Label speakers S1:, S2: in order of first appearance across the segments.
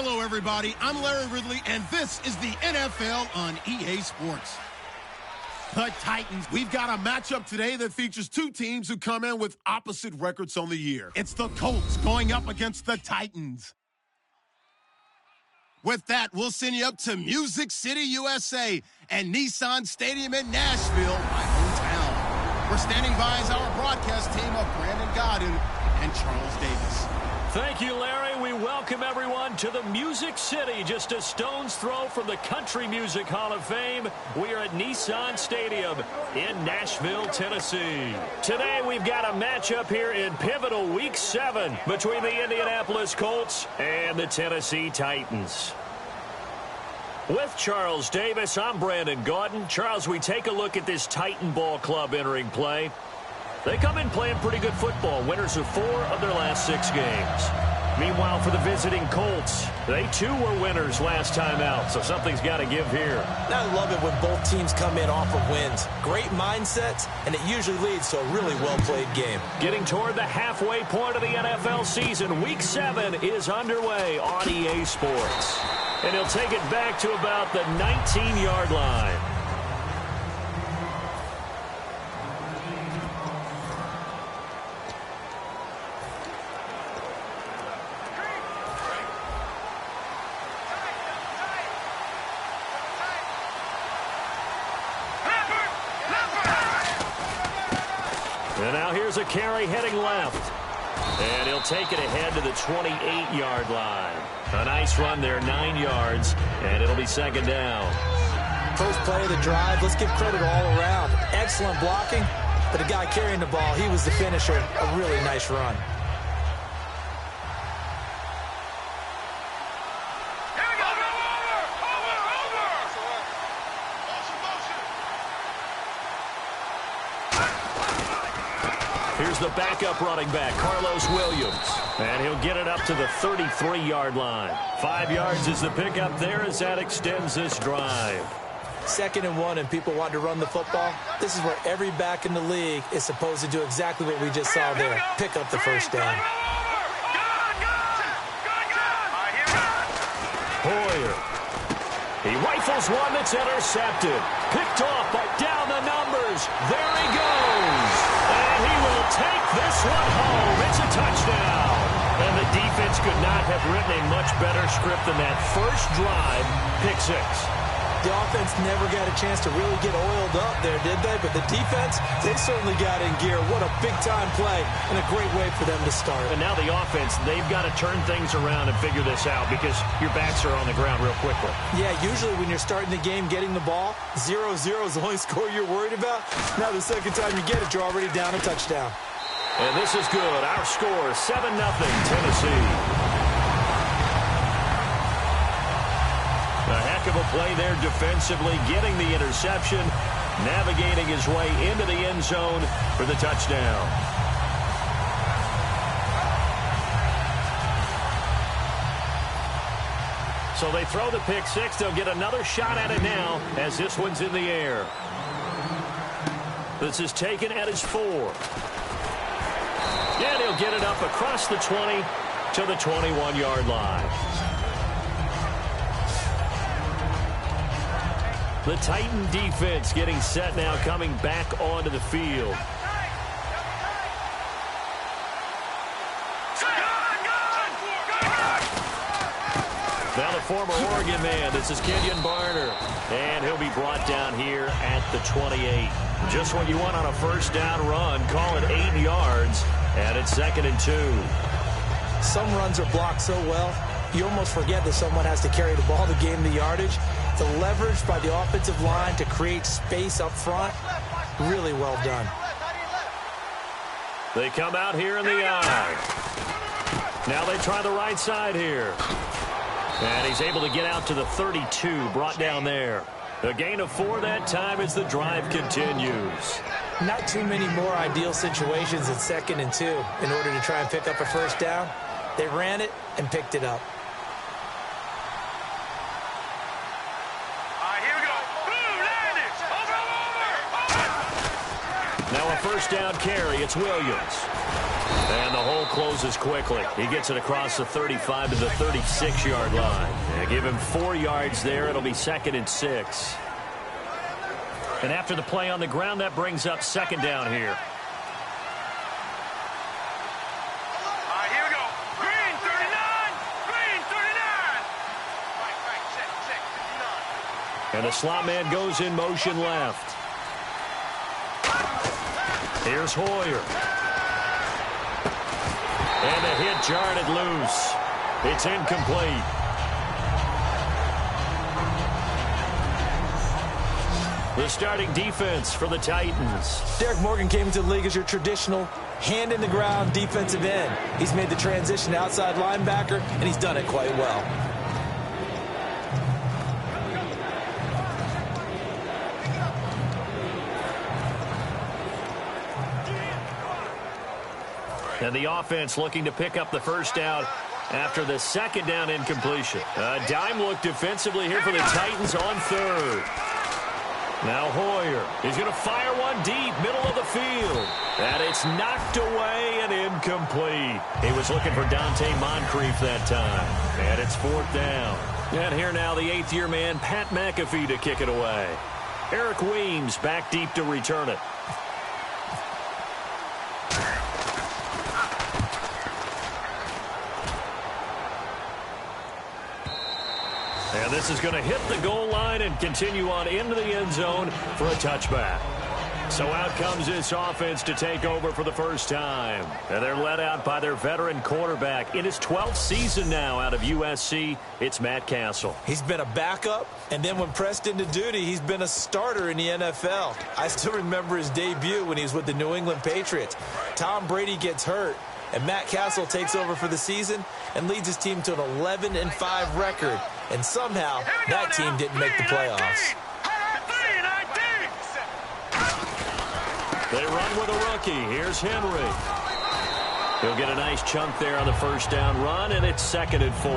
S1: Hello, everybody. I'm Larry Ridley, and this is the NFL on EA Sports. The Titans. We've got a matchup today that features two teams who come in with opposite records on the year. It's the Colts going up against the Titans. With that, we'll send you up to Music City, USA, and Nissan Stadium in Nashville, my hometown. We're standing by as our broadcast team of Brandon Godden and Charles Davis.
S2: Thank you, Larry. We welcome everyone to the Music City, just a stone's throw from the Country Music Hall of Fame. We are at Nissan Stadium in Nashville, Tennessee. Today, we've got a matchup here in pivotal Week 7 between the Indianapolis Colts and the Tennessee Titans. With Charles Davis, I'm Brandon Gaudin. Charles, we take a look at this Titan Ball Club entering play. They come in playing pretty good football, winners of 4 of their last 6 games. Meanwhile, for the visiting Colts, they too were winners last time out, so something's got to give here.
S3: I love it when both teams come in off of wins. Great mindsets, and it usually leads to a really well-played game.
S2: Getting toward the halfway point of the NFL season, Week 7 is underway on EA Sports. And he'll take it back to about the 19-yard line. And now here's a carry heading left. And he'll take it ahead to the 28-yard line. A nice run there, 9 yards, and it'll be second down.
S3: First play of the drive, let's give credit all around. Excellent blocking, but the guy carrying the ball, he was the finisher. A really nice run.
S2: Here's the backup running back, Carlos Williams. And he'll get it up to the 33-yard line. 5 yards is the pickup there as that extends this drive.
S3: 2nd and 1, and people want to run the football. This is where every back in the league is supposed to do exactly what we just saw there. Pick up the first down.
S2: Hoyer. He rifles one that's intercepted. Picked off, but down the numbers. There he goes. And he will take this one home. It's a touchdown. And the defense could not have written a much better script than that first drive, pick 6.
S3: The offense never got a chance to really get oiled up there, did they? But the defense, they certainly got in gear. What a big-time play and a great way for them to start.
S2: And now the offense, they've got to turn things around and figure this out because your backs are on the ground real quickly.
S3: Yeah, usually when you're starting the game getting the ball, 0-0 is the only score you're worried about. Now the second time you get it, you're already down a touchdown.
S2: And this is good. Our score, 7-0 Tennessee. A heck of a play there defensively, getting the interception, navigating his way into the end zone for the touchdown. So they throw the pick 6. They'll get another shot at it now as this one's in the air. This is taken at his 4. And he'll get it up across the 20 to the 21-yard line. The Titan defense getting set now, coming back onto the field. Now the former Oregon man, this is Kenyon Barner. And he'll be brought down here at the 28. Just what you want on a first down run. Call it 8 yards, and it's 2nd and 2.
S3: Some runs are blocked so well, you almost forget that someone has to carry the ball to gain the yardage. The leverage by the offensive line to create space up front, really well done.
S2: They come out here in the eye. Now they try the right side here. And he's able to get out to the 32, brought down there. A gain of 4 that time as the drive continues.
S3: Not too many more ideal situations in 2nd and 2 in order to try and pick up a first down. They ran it and picked it up.
S2: Now a first down carry. It's Williams. And the hole closes quickly. He gets it across the 35 to the 36-yard line. They give him 4 yards there. It'll be 2nd and 6. And after the play on the ground, that brings up 2nd down here.
S4: Here we go. Green 39. Green 39. Right, check. 59.
S2: And the slot man goes in motion left. Here's Hoyer. And the hit jarred it loose. It's incomplete. The starting defense for the Titans.
S3: Derek Morgan came into the league as your traditional hand-in-the-ground defensive end. He's made the transition to outside linebacker, and he's done it quite well.
S2: And the offense looking to pick up the first down after the 2nd down incompletion. A dime look defensively here for the Titans on 3rd. Now Hoyer. He's going to fire one deep, middle of the field. And it's knocked away and incomplete. He was looking for Dante Moncrief that time. And it's 4th down. And here now the 8th-year man, Pat McAfee, to kick it away. Eric Weems back deep to return it. And this is going to hit the goal line and continue on into the end zone for a touchback. So out comes this offense to take over for the first time. And they're led out by their veteran quarterback. In his 12th season now out of USC, it's Matt Castle.
S3: He's been a backup, and then when pressed into duty, he's been a starter in the NFL. I still remember his debut when he was with the New England Patriots. Tom Brady gets hurt, and Matt Castle takes over for the season and leads his team to an 11-5 record. And somehow, that team didn't make the playoffs.
S2: They run with a rookie. Here's Henry. He'll get a nice chunk there on the first down run, and it's 2nd and 4.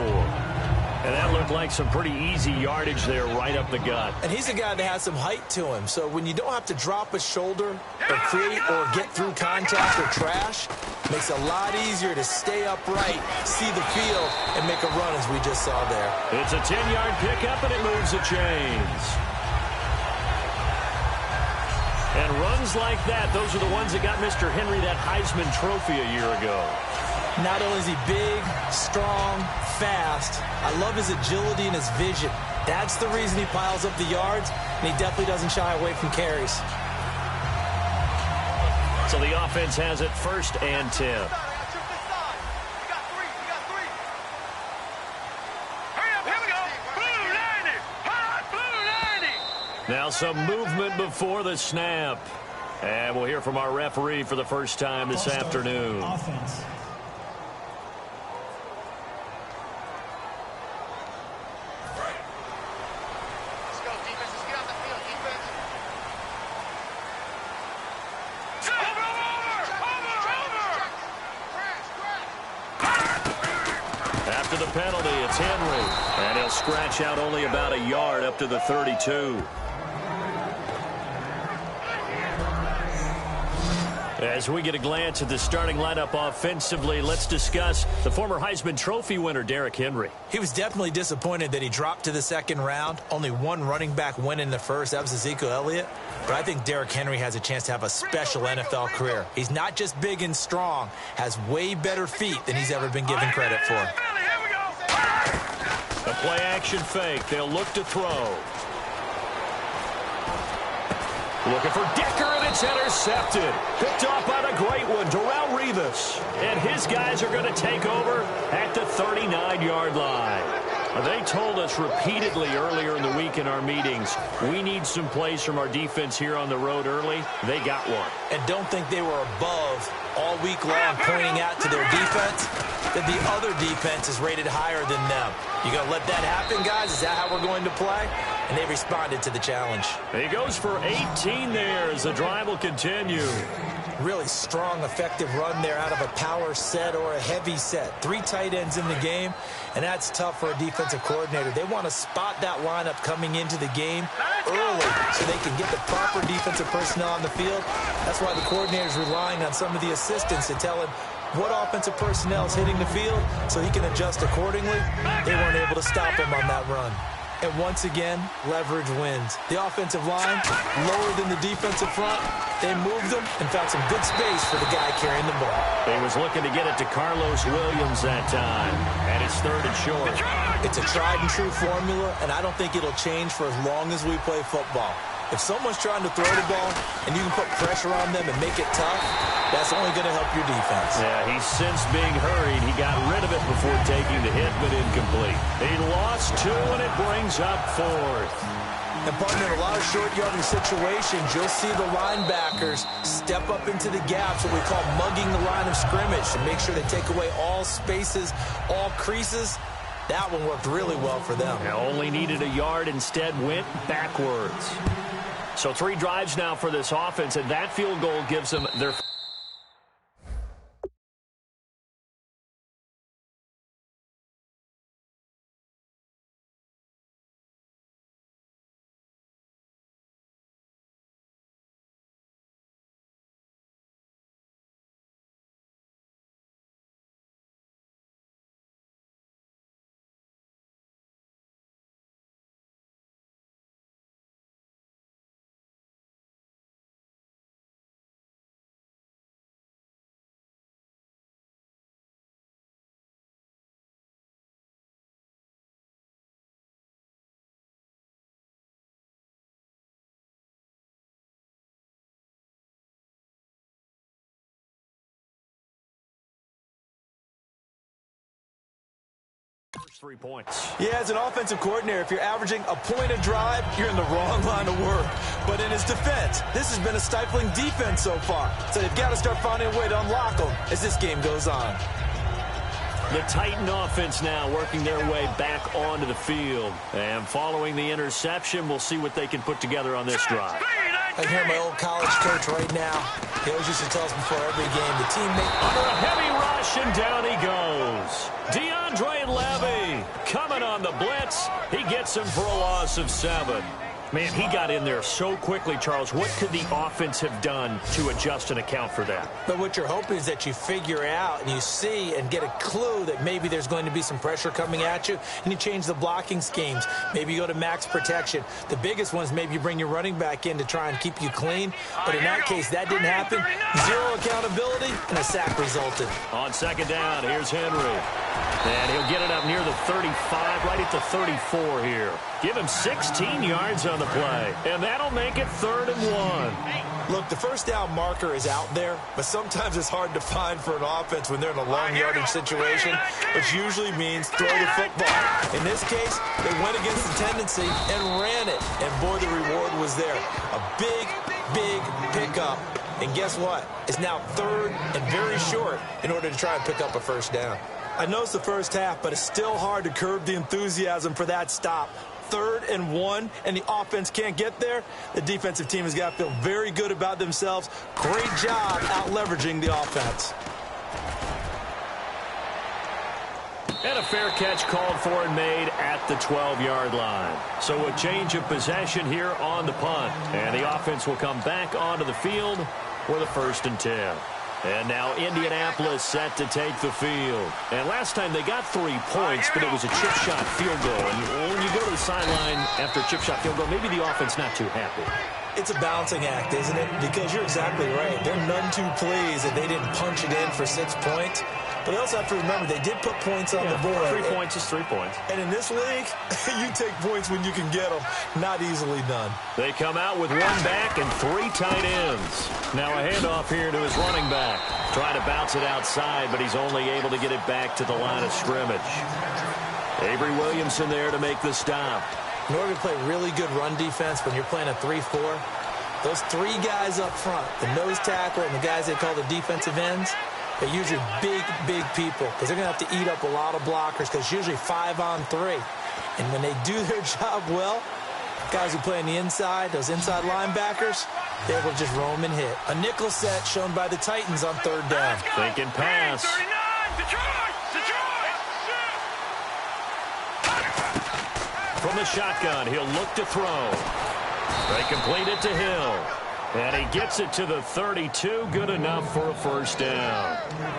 S2: And that looked like some pretty easy yardage there right up the gut.
S3: And he's a guy that has some height to him. So when you don't have to drop a shoulder or create or get through contact or trash, it makes it a lot easier to stay upright, see the field, and make a run as we just saw there.
S2: It's a 10-yard pickup, and it moves the chains. And runs like that, those are the ones that got Mr. Henry that Heisman Trophy a year ago.
S3: Not only is he big, strong, fast, I love his agility and his vision. That's the reason he piles up the yards, and he definitely doesn't shy away from carries.
S2: So the offense has it 1st and 10. Now some movement before the snap. And we'll hear from our referee for the first time this afternoon.
S5: Offense.
S2: After the penalty, it's Henry. And he'll scratch out only about a yard up to the 32. As we get a glance at the starting lineup offensively, let's discuss the former Heisman Trophy winner, Derrick Henry.
S3: He was definitely disappointed that he dropped to the 2nd round. Only one running back win in the first. That was Ezekiel Elliott. But I think Derrick Henry has a chance to have a special NFL career. He's not just big and strong, has way better feet than he's ever been given credit for.
S2: A play-action fake. They'll look to throw. Looking for Decker, and it's intercepted. Picked off by the great one, Darrelle Revis. And his guys are going to take over at the 39-yard line. They told us repeatedly earlier in the week in our meetings, we need some plays from our defense here on the road early. They got one.
S3: And don't think they were above all week long pointing out to their defense. that the other defense is rated higher than them. You going to let that happen, guys? Is that how we're going to play? And they responded to the challenge.
S2: He goes for 18 there as the drive will continue.
S3: Really strong, effective run there out of a power set or a heavy set. 3 tight ends in the game, and that's tough for a defensive coordinator. They want to spot that lineup coming into the game early so they can get the proper defensive personnel on the field. That's why the coordinator is relying on some of the assistants to tell him what offensive personnel is hitting the field so he can adjust accordingly. They weren't able to stop him on that run. And once again, leverage wins. The offensive line, lower than the defensive front. They moved them and found some good space for the guy carrying the ball.
S2: He was looking to get it to Carlos Williams that time. And it's 3rd and short.
S3: It's a tried and true formula, and I don't think it'll change for as long as we play football. If someone's trying to throw the ball and you can put pressure on them and make it tough, that's only going to help your defense.
S2: Yeah, he's since being hurried. He got rid of it before taking the hit, but incomplete. He lost 2, and it brings up 4th.
S3: And partner, in a lot of short yardage situations, you'll see the linebackers step up into the gaps, what we call mugging the line of scrimmage, to make sure they take away all spaces, all creases. That one worked really well for them.
S2: They only needed a yard, instead went backwards. So 3 drives now for this offense, and that field goal gives them their... First 3 points.
S3: Yeah, as an offensive coordinator, if you're averaging a point a drive, you're in the wrong line of work. But in his defense, this has been a stifling defense so far. So they've got to start finding a way to unlock them as this game goes on.
S2: The Titan offense now working their way back onto the field. And following the interception, we'll see what they can put together on this drive.
S3: I hear my old college coach right now. He always used to tell us before every game, the teammate...
S2: Under a heavy rush, and down he goes. DeAndre Levy coming on the blitz. He gets him for a loss of 7. Man, he got in there so quickly, Charles. What could the offense have done to adjust and account for that?
S3: But what you're hoping is that you figure out and you see and get a clue that maybe there's going to be some pressure coming at you, and you change the blocking schemes. Maybe you go to max protection. The biggest one is maybe you bring your running back in to try and keep you clean. But in that case, that didn't happen. 0 accountability, and a sack resulted.
S2: On 2nd down, here's Henry. And he'll get it up near the 35, right at the 34 here. Give him 16 yards on the play. And that'll make it 3rd and 1.
S3: Look, the first down marker is out there, but sometimes it's hard to find for an offense when they're in a long yardage situation, which usually means throw the football. In this case, they went against the tendency and ran it. And boy, the reward was there. A big, big pickup. And guess what? It's now 3rd and very short in order to try and pick up a first down. I know it's the first half, but it's still hard to curb the enthusiasm for that stop. 3rd and 1, and the offense can't get there. The defensive team has got to feel very good about themselves. Great job out leveraging the offense.
S2: And a fair catch called for and made at the 12-yard line. So a change of possession here on the punt. And the offense will come back onto the field for the 1st and 10. And now Indianapolis set to take the field. And last time they got 3 points, but it was a chip shot field goal. And when you go to the sideline after a chip shot field goal, maybe the offense not too happy.
S3: It's a balancing act, isn't it? Because you're exactly right. They're none too pleased that they didn't punch it in for 6 points. But they also have to remember they did put points on the board.
S2: 3 points is 3 points.
S3: And in this league, you take points when you can get them. Not easily done.
S2: They come out with 1 back and 3 tight ends. Now a handoff here to his running back. Trying to bounce it outside, but he's only able to get it back to the line of scrimmage. Avery Williamson there to make the stop.
S3: In order to play really good run defense when you're playing a 3-4, those 3 guys up front, the nose tackle and the guys they call the defensive ends, They're usually big people because they're going to have to eat up a lot of blockers because it's usually 5-on-3. And when they do their job well, guys who play on the inside, those inside linebackers, they're able to just roam and hit. A nickel set shown by the Titans on 3rd down.
S2: Thinking pass. From the shotgun, he'll look to throw. They complete it to Hill. And he gets it to the 32. Good enough for a first down.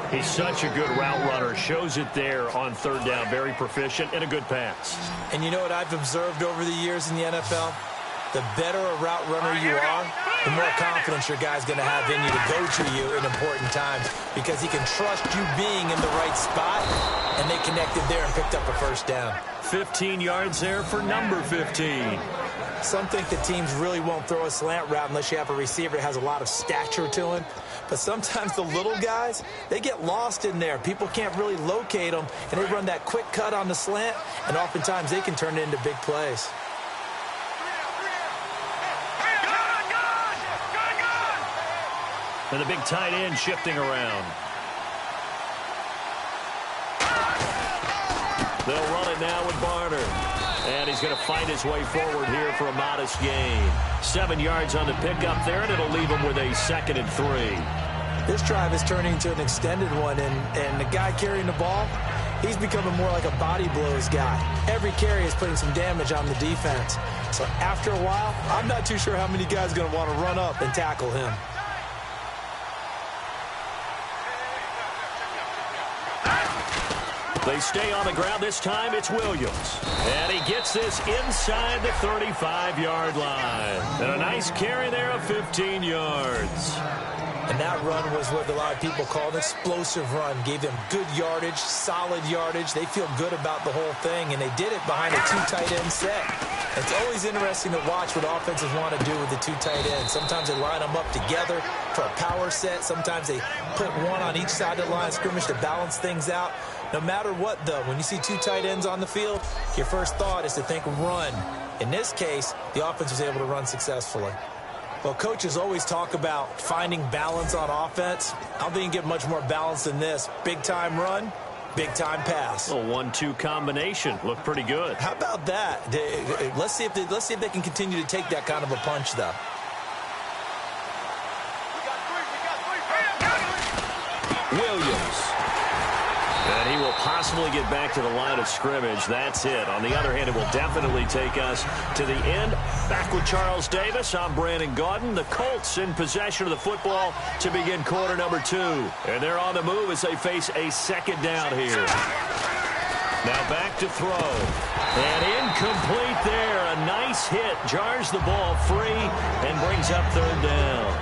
S2: He's such a good route runner. Shows it there on 3rd down. Very proficient and a good pass.
S3: And you know what I've observed over the years in the NFL? The better a route runner you are, the more confidence your guy's going to have in you to go to you in important times because he can trust you being in the right spot, and they connected there and picked up a first down.
S2: 15 yards there for number 15.
S3: Some think the teams really won't throw a slant route unless you have a receiver that has a lot of stature to him. But sometimes the little guys, they get lost in there. People can't really locate them, and they run that quick cut on the slant, and oftentimes they can turn it into big plays.
S2: And the big tight end shifting around. They'll run it now with Barner. And he's going to find his way forward here for a modest gain. 7 yards on the pickup there, and it'll leave him with a 2nd and 3.
S3: This drive is turning into an extended one, and the guy carrying the ball, he's becoming more like a body blows guy. Every carry is putting some damage on the defense. So after a while, I'm not too sure how many guys are going to want to run up and tackle him.
S2: They stay on the ground. This time it's Williams. And he gets this inside the 35-yard line. And a nice carry there of 15 yards.
S3: And that run was what a lot of people call an explosive run. Gave them good yardage, solid yardage. They feel good about the whole thing, and they did it behind a 2 tight end set. It's always interesting to watch what offenses want to do with the 2 tight ends. Sometimes they line them up together for a power set. Sometimes they put one on each side of the line of scrimmage to balance things out. No matter what, though, when you see 2 tight ends on the field, your first thought is to think run. In this case, the offense was able to run successfully. Well, coaches always talk about finding balance on offense. I don't think you can get much more balance than this. Big-time run, big-time pass.
S2: A 1-2 combination. Looked pretty good.
S3: How about that? Let's see if they can continue to take that kind of a punch, though.
S2: Williams. And he will possibly get back to the line of scrimmage. That's it. On the other hand, it will definitely take us to the end. Back with Charles Davis. I'm Brandon Gaudin. The Colts in possession of the football to begin quarter number 2. And they're on the move as they face a 2nd down here. Now back to throw. And incomplete there. A nice hit. Jars the ball free and brings up 3rd down.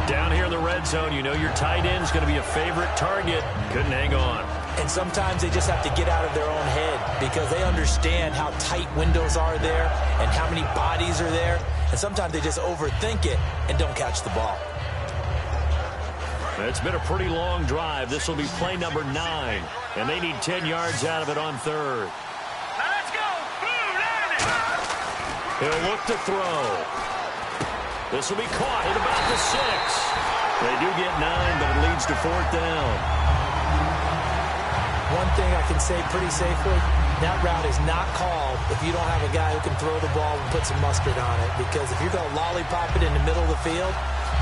S2: Down here in the red zone, you know your tight end's going to be a favorite target. Couldn't hang on.
S3: And sometimes they just have to get out of their own head because they understand how tight windows are there and how many bodies are there. And sometimes they just overthink it and don't catch the ball.
S2: It's been a pretty long drive. This will be play number 9. And they need 10 yards out of it on 3rd.
S4: Let's go.
S2: He'll look to throw. This will be caught at about the 6. They do get 9, but it leads to 4th down.
S3: One thing I can say pretty safely, that route is not called if you don't have a guy who can throw the ball and put some mustard on it. Because if you're going to lollipop it in the middle of the field,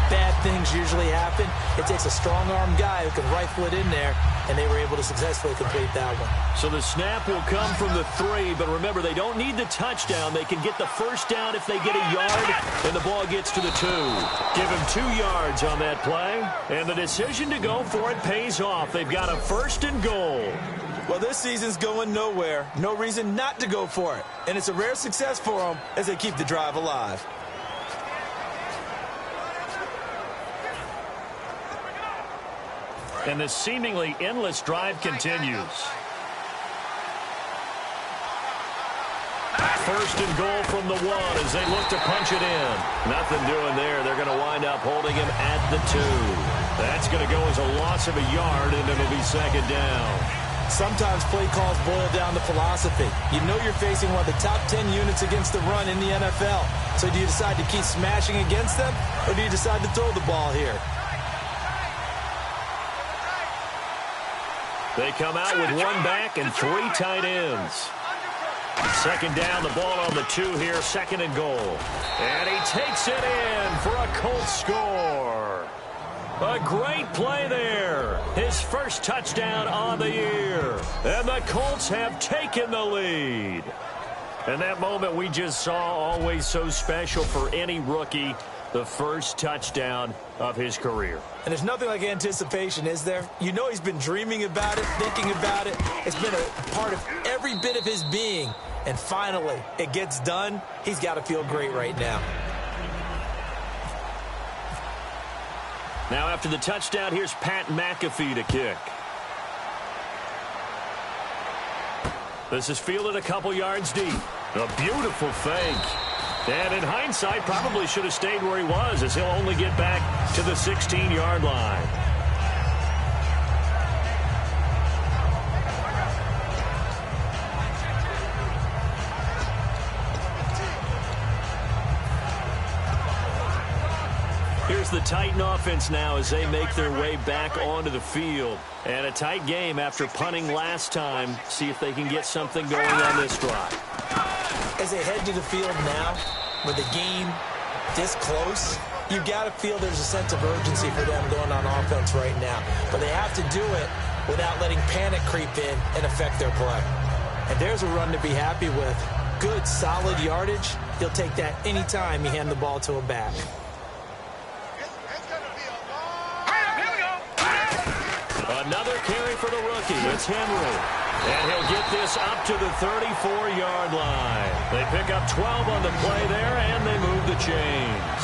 S3: bad things usually happen. It takes a strong-armed guy who can rifle it in there, and they were able to successfully complete that one.
S2: So the snap will come from the 3, but remember, they don't need the touchdown. They can get the first down if they get a yard, and the ball gets to the 2. Give him 2 yards on that play, and the decision to go for it pays off. They've got a 1st and goal.
S3: Well, this season's going nowhere. No reason not to go for it. And it's a rare success for them as they keep the drive alive.
S2: And this seemingly endless drive continues. 1st and goal from the 1 as they look to punch it in. Nothing doing there. They're going to wind up holding him at the 2. That's going to go as a loss of a yard, and it'll be 2nd down.
S3: Sometimes play calls boil down to philosophy. You know you're facing one of the top 10 units against the run in the NFL. So do you decide to keep smashing against them, or do you decide to throw the ball here?
S2: They come out with one back and 3 tight ends. Second down, the ball on the 2 here, 2nd and goal. And he takes it in for a Colts score. A great play there. His first touchdown on the year. And the Colts have taken the lead. And that moment we just saw, always so special for any rookie. The first touchdown of his career.
S3: And there's nothing like anticipation, is there? You know he's been dreaming about it, thinking about it. It's been a part of every bit of his being. And finally, it gets done. He's got to feel great right now.
S2: Now after the touchdown, here's Pat McAfee to kick. This is fielded a couple yards deep. A beautiful fake. And in hindsight, probably should have stayed where he was, as he'll only get back to the 16-yard line. Here's the Titan offense now as they make their way back onto the field. And a tight game after punting last time. See if they can get something going on this drive.
S3: As they head to the field now, with the game this close, you've got to feel there's a sense of urgency for them going on offense right now. But they have to do it without letting panic creep in and affect their play. And there's a run to be happy with. Good, solid yardage. He'll take that anytime you hand the ball to a back.
S2: Another carry for the rookie. It's Henry. And he'll get this up to the 34-yard line. They pick up 12 on the play there, and they move the chains.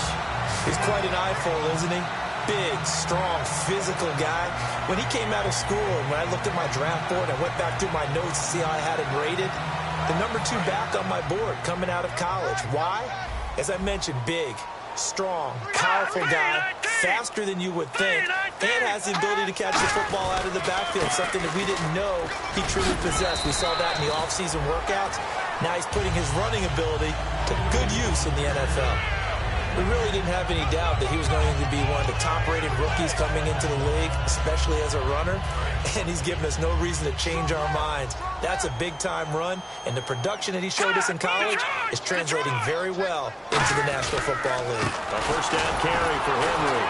S3: He's quite an eyeful, isn't he? Big, strong, physical guy. When he came out of school, and when I looked at my draft board, I went back through my notes to see how I had him rated. The number 2 back on my board coming out of college. Why? As I mentioned, big, strong, powerful guy, faster than you would think, and has the ability to catch the football out of the backfield, something that we didn't know he truly possessed. We saw that in the offseason workouts. Now he's putting his running ability to good use in the NFL. We really didn't have any doubt that he was going to be one of the top-rated rookies coming into the league, especially as a runner, and he's given us no reason to change our minds. That's a big-time run, and the production that he showed us in college is translating very well into the National Football League.
S2: A first down carry for Henry.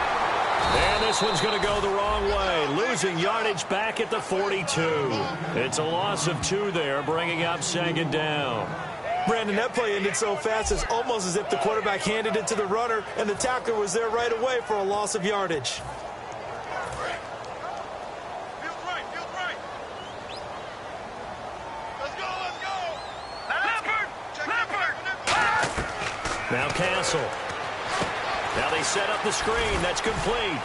S2: And this one's going to go the wrong way, losing yardage back at the 42. It's a loss of 2 there, bringing up 2nd down.
S3: Brandon, that play ended so fast, it's almost as if the quarterback handed it to the runner, and the tackler was there right away for a loss of yardage.
S4: Feels right. Let's go. Leopard.
S2: Now Castle. Now they set up the screen. That's complete.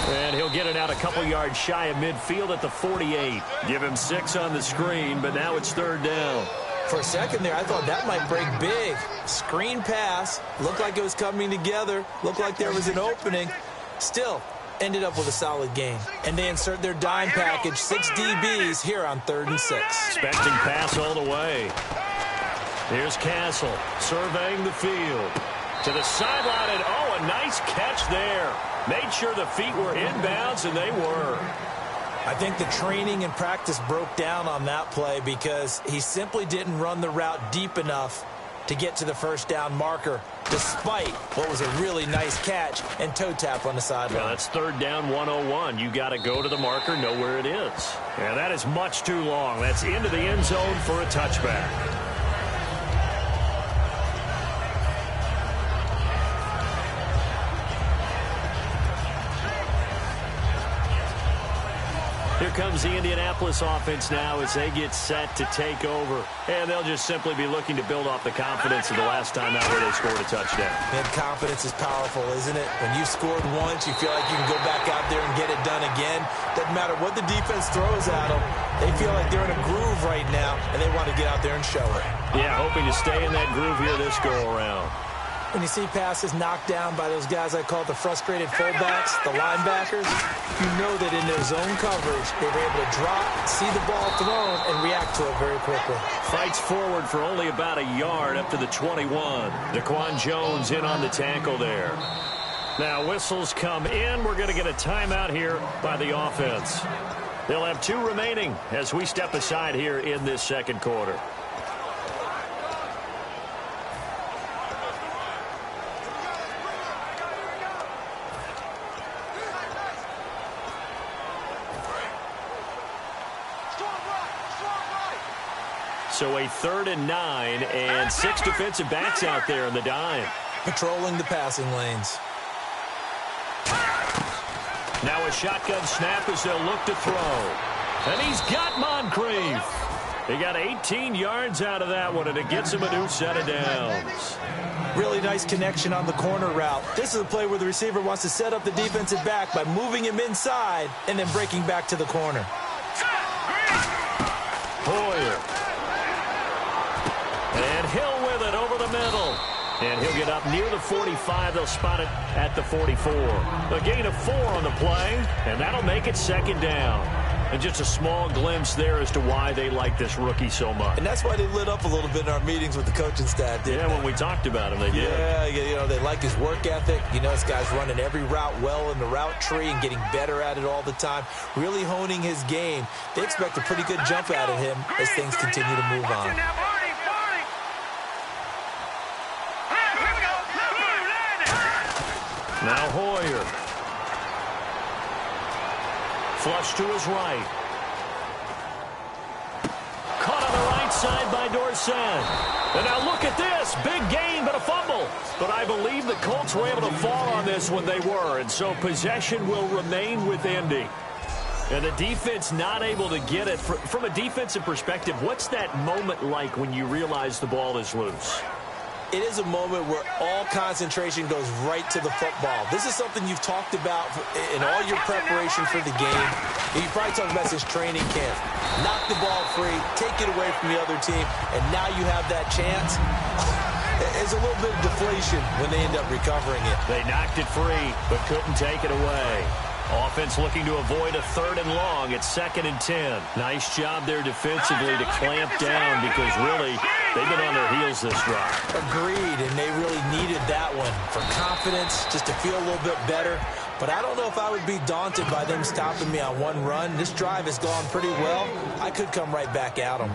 S2: And he'll get it out a couple yards shy of midfield at the 48. Give him 6 on the screen, but now it's 3rd down.
S3: For a second there, I thought that might break big. Screen pass. Looked like it was coming together. Looked like there was an opening. Still, ended up with a solid game. And they insert their dime package, 6 DBs here on 3rd and 6.
S2: Expecting pass all the way. Here's Castle surveying the field. To the sideline, and a nice catch there. Made sure the feet were inbounds, and they were.
S3: I think the training and practice broke down on that play because he simply didn't run the route deep enough to get to the first down marker, despite what was a really nice catch and toe tap on the sideline.
S2: Well, that's 3rd down 101. You got to go to the marker, know where it is. And that is much too long. That's into the end zone for a touchback. Here comes the Indianapolis offense now as they get set to take over. And they'll just simply be looking to build off the confidence of the last time out where they scored a touchdown.
S3: Man, confidence is powerful, isn't it? When you scored once, you feel like you can go back out there and get it done again. Doesn't matter what the defense throws at them. They feel like they're in a groove right now, and they want to get out there and show it.
S2: Yeah, hoping to stay in that groove here this go-around.
S3: When you see passes knocked down by those guys I call the frustrated fullbacks, the linebackers, you know that in their zone coverage, they were able to drop, see the ball thrown, and react to it very quickly.
S2: Fights forward for only about a yard up to the 21. Daquan Jones in on the tackle there. Now whistles come in. We're going to get a timeout here by the offense. They'll have 2 remaining as we step aside here in this second quarter. So a 3rd and 9 and 6 defensive backs out there in the dime.
S3: Patrolling the passing lanes.
S2: Now a shotgun snap as they'll look to throw. And he's got Moncrief. He got 18 yards out of that one, and it gets him a new set of downs.
S3: Really nice connection on the corner route. This is a play where the receiver wants to set up the defensive back by moving him inside and then breaking back to the corner.
S2: Hoyer. And Hill with it over the middle. And he'll get up near the 45. They'll spot it at the 44. A gain of 4 on the play, and that'll make it 2nd down. And just a small glimpse there as to why they like this rookie so much.
S3: And that's why they lit up a little bit in our meetings with the coaching staff, didn't they?
S2: When we talked about him, they did.
S3: Yeah, you know, they like his work ethic. You know, this guy's running every route well in the route tree and getting better at it all the time, really honing his game. They expect a pretty good jump out of him as things continue to move on.
S2: Now Hoyer. Flush to his right. Caught on the right side by Dorsett. And now look at this. Big gain, but a fumble. But I believe the Colts were able to fall on this when they were. And so possession will remain with Indy. And the defense not able to get it. From a defensive perspective, what's that moment like when you realize the ball is loose?
S3: It is a moment where all concentration goes right to the football. This is something you've talked about in all your preparation for the game. You probably talked about this training camp. Knock the ball free, take it away from the other team, and now you have that chance. There's a little bit of deflation when they end up recovering it.
S2: They knocked it free, but couldn't take it away. Offense looking to avoid a 3rd and long. It's 2nd and 10. Nice job there defensively to clamp down because really they've been on their heels this drive.
S3: Agreed, and they really needed that one for confidence, just to feel a little bit better. But I don't know if I would be daunted by them stopping me on one run. This drive has gone pretty well. I could come right back at them.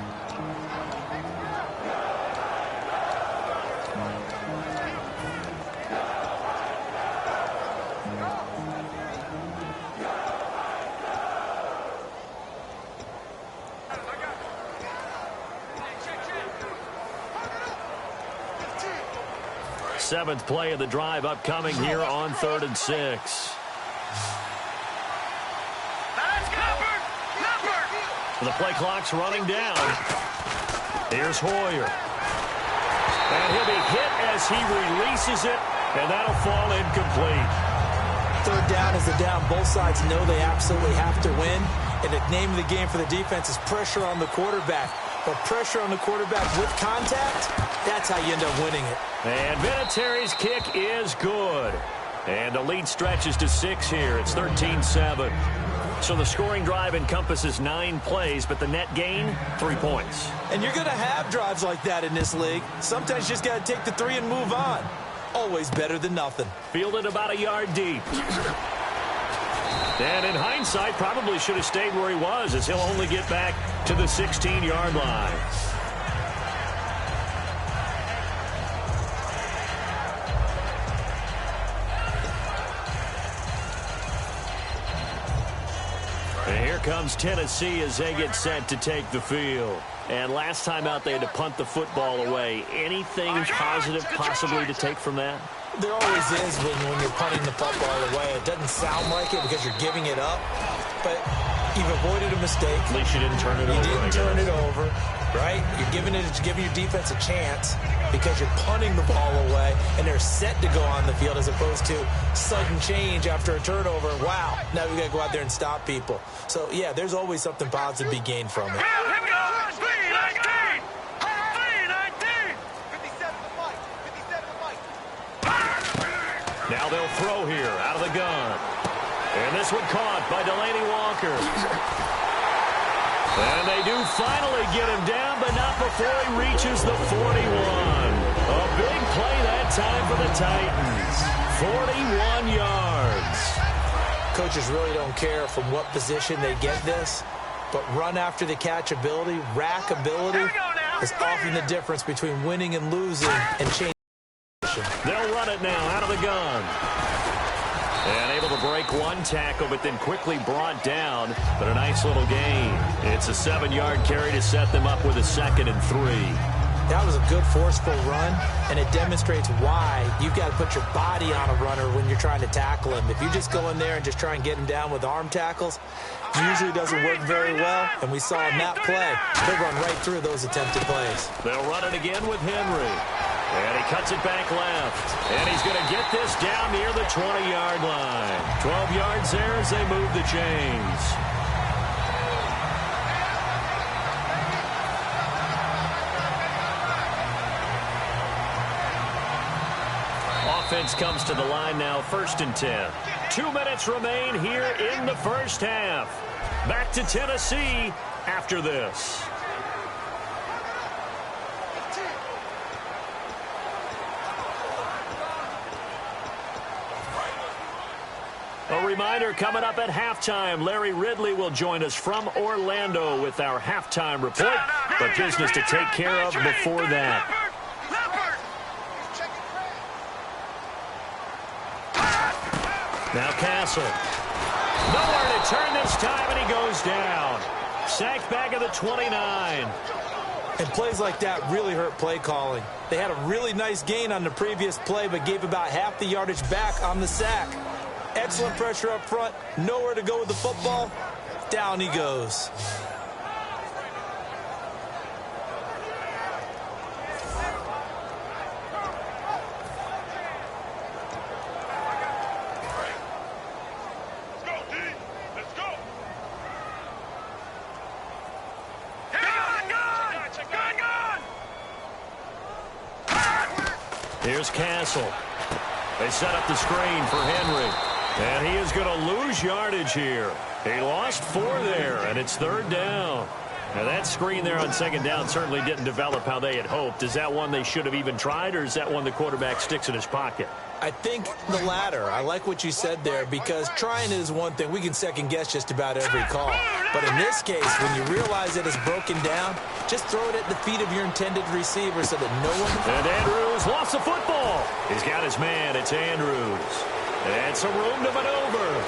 S2: Seventh play of the drive upcoming here on 3rd and 6. The play clock's running down. Here's Hoyer. And he'll be hit as he releases it, and that'll fall incomplete.
S3: 3rd down is the down. Both sides know they absolutely have to win. And the name of the game for the defense is pressure on the quarterback. But pressure on the quarterback with contact, that's how you end up winning it.
S2: And Vinatieri's kick is good. And the lead stretches to 6 here. It's 13-7. So the scoring drive encompasses 9 plays, but the net gain, 3 points.
S3: And you're going to have drives like that in this league. Sometimes you just got to take the 3 and move on. Always better than nothing.
S2: Fielded about a yard deep. And in hindsight, probably should have stayed where he was, as he'll only get back to the 16-yard line. And here comes Tennessee as they get set to take the field. And last time out, they had to punt the football away. Anything positive possibly to take from that?
S3: There always is when you're punting the football away. It doesn't sound like it because you're giving it up, but you've avoided a mistake.
S2: At least you didn't turn it over.
S3: You didn't turn it over, right? You're giving your defense a chance because you're punting the ball away, and they're set to go on the field as opposed to sudden change after a turnover. Wow, now we got to go out there and stop people. So, yeah, there's always something positive to be gained from it.
S2: Now they'll throw here out of the gun. And this one caught by Delaney Walker. And they do finally get him down, but not before he reaches the 41. A big play that time for the Titans. 41 yards.
S3: Coaches really don't care from what position they get this, but run after the catch ability, rack ability, is often the difference between winning and losing and changing.
S2: They'll run it now out of the gun. And able to break one tackle, but then quickly brought down. But a nice little gain. It's a 7-yard carry to set them up with a 2nd and 3.
S3: That was a good forceful run, and it demonstrates why you've got to put your body on a runner when you're trying to tackle him. If you just go in there and just try and get him down with arm tackles, it usually doesn't work very well, and we saw in that play, he'll run right through those attempted plays.
S2: They'll run it again with Henry. And he cuts it back left. And he's going to get this down near the 20-yard line. 12 yards there as they move the chains. Offense comes to the line now, 1st and 10. 2 minutes remain here in the first half. Back to Tennessee after this. A reminder, coming up at halftime, Larry Ridley will join us from Orlando with our halftime report, but business to take care of before that. Now Castle. Nowhere to turn this time, and he goes down. Sacked back at the 29.
S3: And plays like that really hurt play calling. They had a really nice gain on the previous play, but gave about half the yardage back on the sack. Excellent pressure up front. Nowhere to go with the football. Down he goes.
S4: Let's go.
S2: Here's Castle. They set up the screen for Henry. And he is going to lose yardage here. He lost 4 there, and it's 3rd down. Now, that screen there on 2nd down certainly didn't develop how they had hoped. Is that one they should have even tried, or is that one the quarterback sticks in his pocket?
S3: I think the latter. I like what you said there, because trying is one thing. We can second-guess just about every call. But in this case, when you realize it is broken down, just throw it at the feet of your intended receiver so that no one...
S2: And Andrews lost the football. He's got his man. It's Andrews. And some room to maneuver.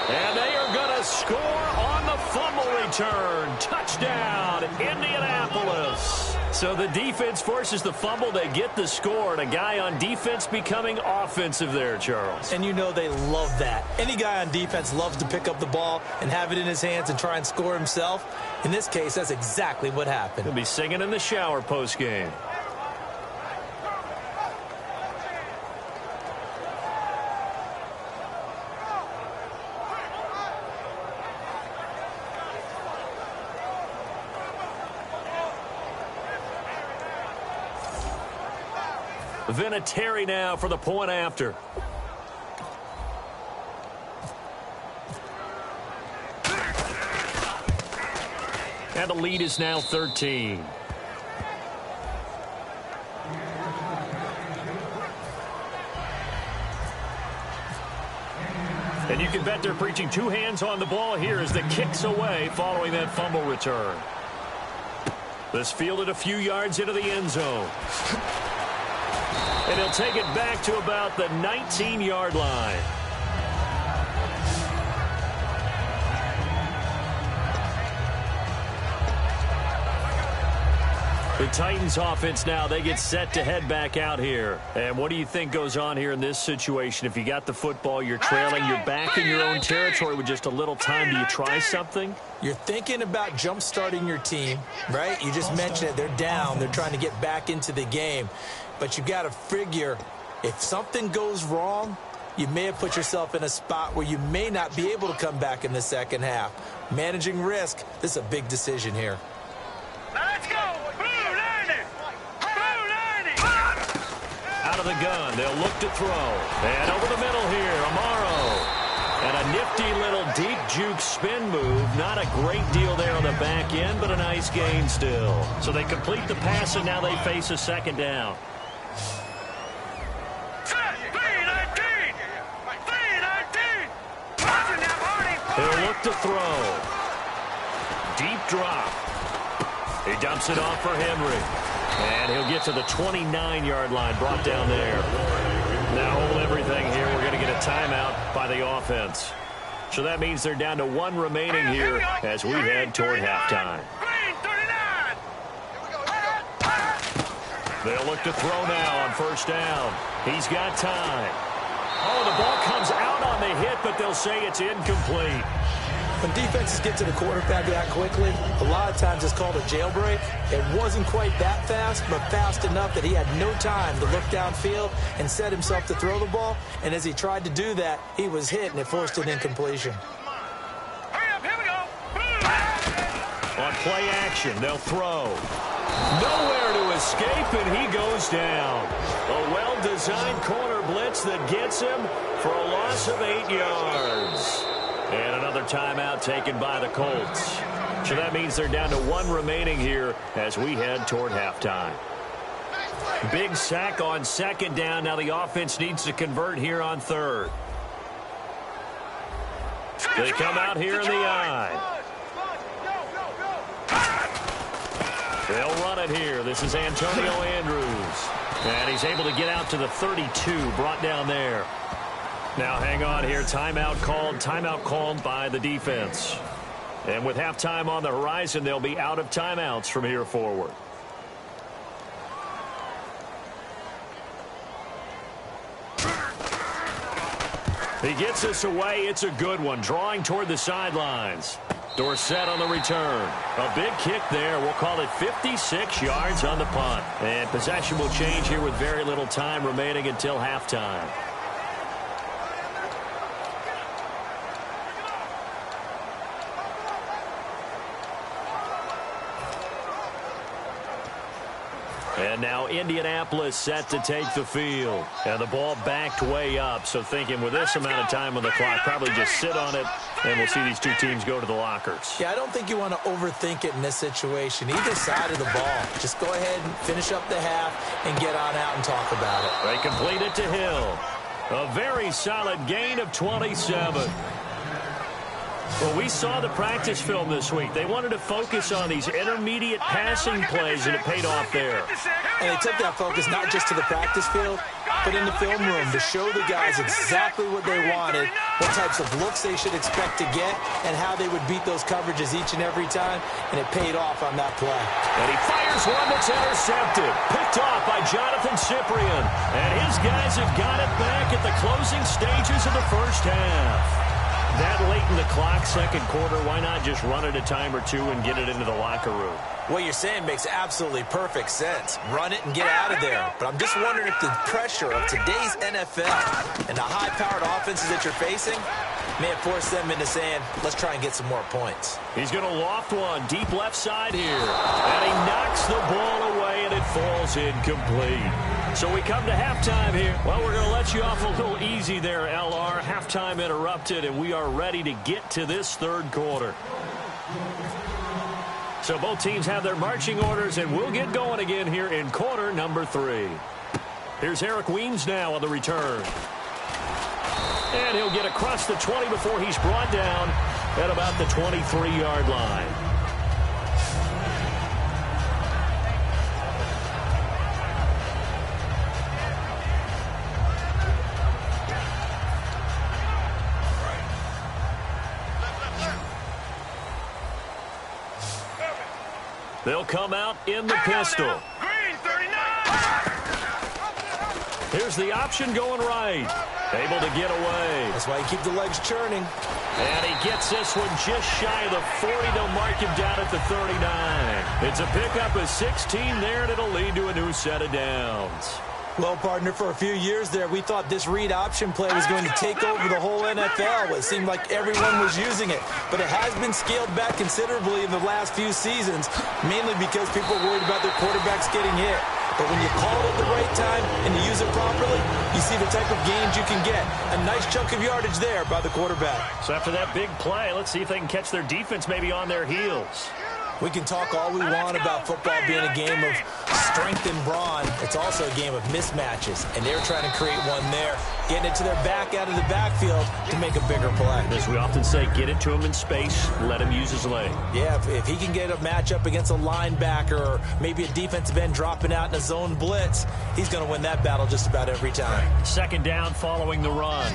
S2: And they are going to score on the fumble return. Touchdown, Indianapolis. So the defense forces the fumble. They get the score. And a guy on defense becoming offensive there, Charles.
S3: And you know they love that. Any guy on defense loves to pick up the ball and have it in his hands and try and score himself. In this case, that's exactly what happened.
S2: He'll be singing in the shower post-game. Vinatieri now for the point after. And the lead is now 13. And you can bet they're preaching 2 hands on the ball here as the kick's away following that fumble return. This fielded a few yards into the end zone. And he'll take it back to about the 19-yard line. The Titans offense now, they get set to head back out here. And what do you think goes on here in this situation? If you got the football, you're trailing, you're back in your own territory with just a little time. Do you try something?
S3: You're thinking about jump-starting your team, right? You just mentioned it. They're down. They're trying to get back into the game. But you got to figure, if something goes wrong, you may have put yourself in a spot where you may not be able to come back in the second half. Managing risk, this is a big decision here.
S4: Let's go.
S2: Out of the gun, they'll look to throw. And over the middle here, Amaro. And a nifty little deep juke spin move. Not a great deal there on the back end, but a nice gain still. So they complete the pass, and now they face a second down. He'll look to throw. Deep drop. He dumps it off for Henry. And he'll get to the 29-yard line, brought down there. Now hold everything here. We're going to get a timeout by the offense. So that means they're down to one remaining here as we head toward halftime. They'll look to throw now on first down. He's got time. Oh, the ball comes out on the hit, but they'll say it's incomplete.
S3: When defenses get to the quarterback that quickly, a lot of times it's called a jailbreak. It wasn't quite that fast, but fast enough that he had no time to look downfield and set himself to throw the ball. And as he tried to do that, he was hit, and it forced an incompletion.
S4: Hurry up, here we go.
S2: On play action, they'll throw. Nowhere to escape, and he goes down. A well-designed corner blitz that gets him for a loss of 8 yards. And another timeout taken by the Colts. So that means they're down to one remaining here as we head toward halftime. Big sack on second down. Now the offense needs to convert here on third. They come out here in the eye. They'll run it here. This is Antonio Andrews. And he's able to get out to the 32, brought down there. Now hang on here. Timeout called by the defense. And with halftime on the horizon, they'll be out of timeouts from here forward. He gets us away. It's a good one. Drawing toward the sidelines. Dorsett on the return. A big kick there. We'll call it 56 yards on the punt. And possession will change here with very little time remaining until halftime. And now Indianapolis set to take the field. And the ball backed way up. So thinking with this amount of time on the clock, probably just sit on it, and we'll see these two teams go to the lockers.
S3: Yeah, I don't think you want to overthink it in this situation. Either side of the ball. Just go ahead and finish up the half and get on out and talk about it.
S2: They complete it to Hill. A very solid gain of 27. Well, we saw the practice film this week. They wanted to focus on these intermediate passing plays, and it paid off there.
S3: And they took that focus not just to the practice field, but in the film room to show the guys exactly what they wanted, what types of looks they should expect to get, and how they would beat those coverages each and every time, and it paid off on that play.
S2: And he fires one that's intercepted. Picked off by Jonathan Cyprien. And his guys have got it back at the closing stages of the first half. That late in the clock, second quarter, why not just run it a time or two and get it into the locker room?
S3: What you're saying makes absolutely perfect sense. Run it and get out of there. But I'm just wondering if the pressure of today's NFL and the high-powered offenses that you're facing may have forced them into saying, let's try and get some more points.
S2: He's going to loft one deep left side here. And he knocks the ball away, and it falls incomplete. So we come to halftime here. Well, we're going to let you off a little easy there, LR. Halftime interrupted, and we are ready to get to this third quarter. So both teams have their marching orders, and we'll get going again here in quarter number 3. Here's Eric Weems now on the return. And he'll get across the 20 before he's brought down at about the 23-yard line. They'll come out in the pistol.
S4: Green 39.
S2: Here's the option going right. Able to get away.
S3: That's why you keep the legs churning.
S2: And he gets this one just shy of the 40. They'll mark him down at the 39. It's a pickup of 16 there, and it'll lead to a new set of downs.
S3: Well, partner, for a few years there, we thought this read option play was going to take over the whole NFL. It seemed like everyone was using it. But it has been scaled back considerably in the last few seasons, mainly because people are worried about their quarterbacks getting hit. But when you call it at the right time and you use it properly, you see the type of gains you can get. A nice chunk of yardage there by the quarterback.
S2: So after that big play, let's see if they can catch their defense maybe on their heels.
S3: We can talk all we want about football being a game of strength and brawn. It's also a game of mismatches, and they're trying to create one there, getting it to their back out of the backfield to make a bigger play.
S2: As we often say, get it to him in space, let him use his leg.
S3: Yeah, if he can get a matchup against a linebacker or maybe a defensive end dropping out in a zone blitz, he's going to win that battle just about every time.
S2: Second down following the run.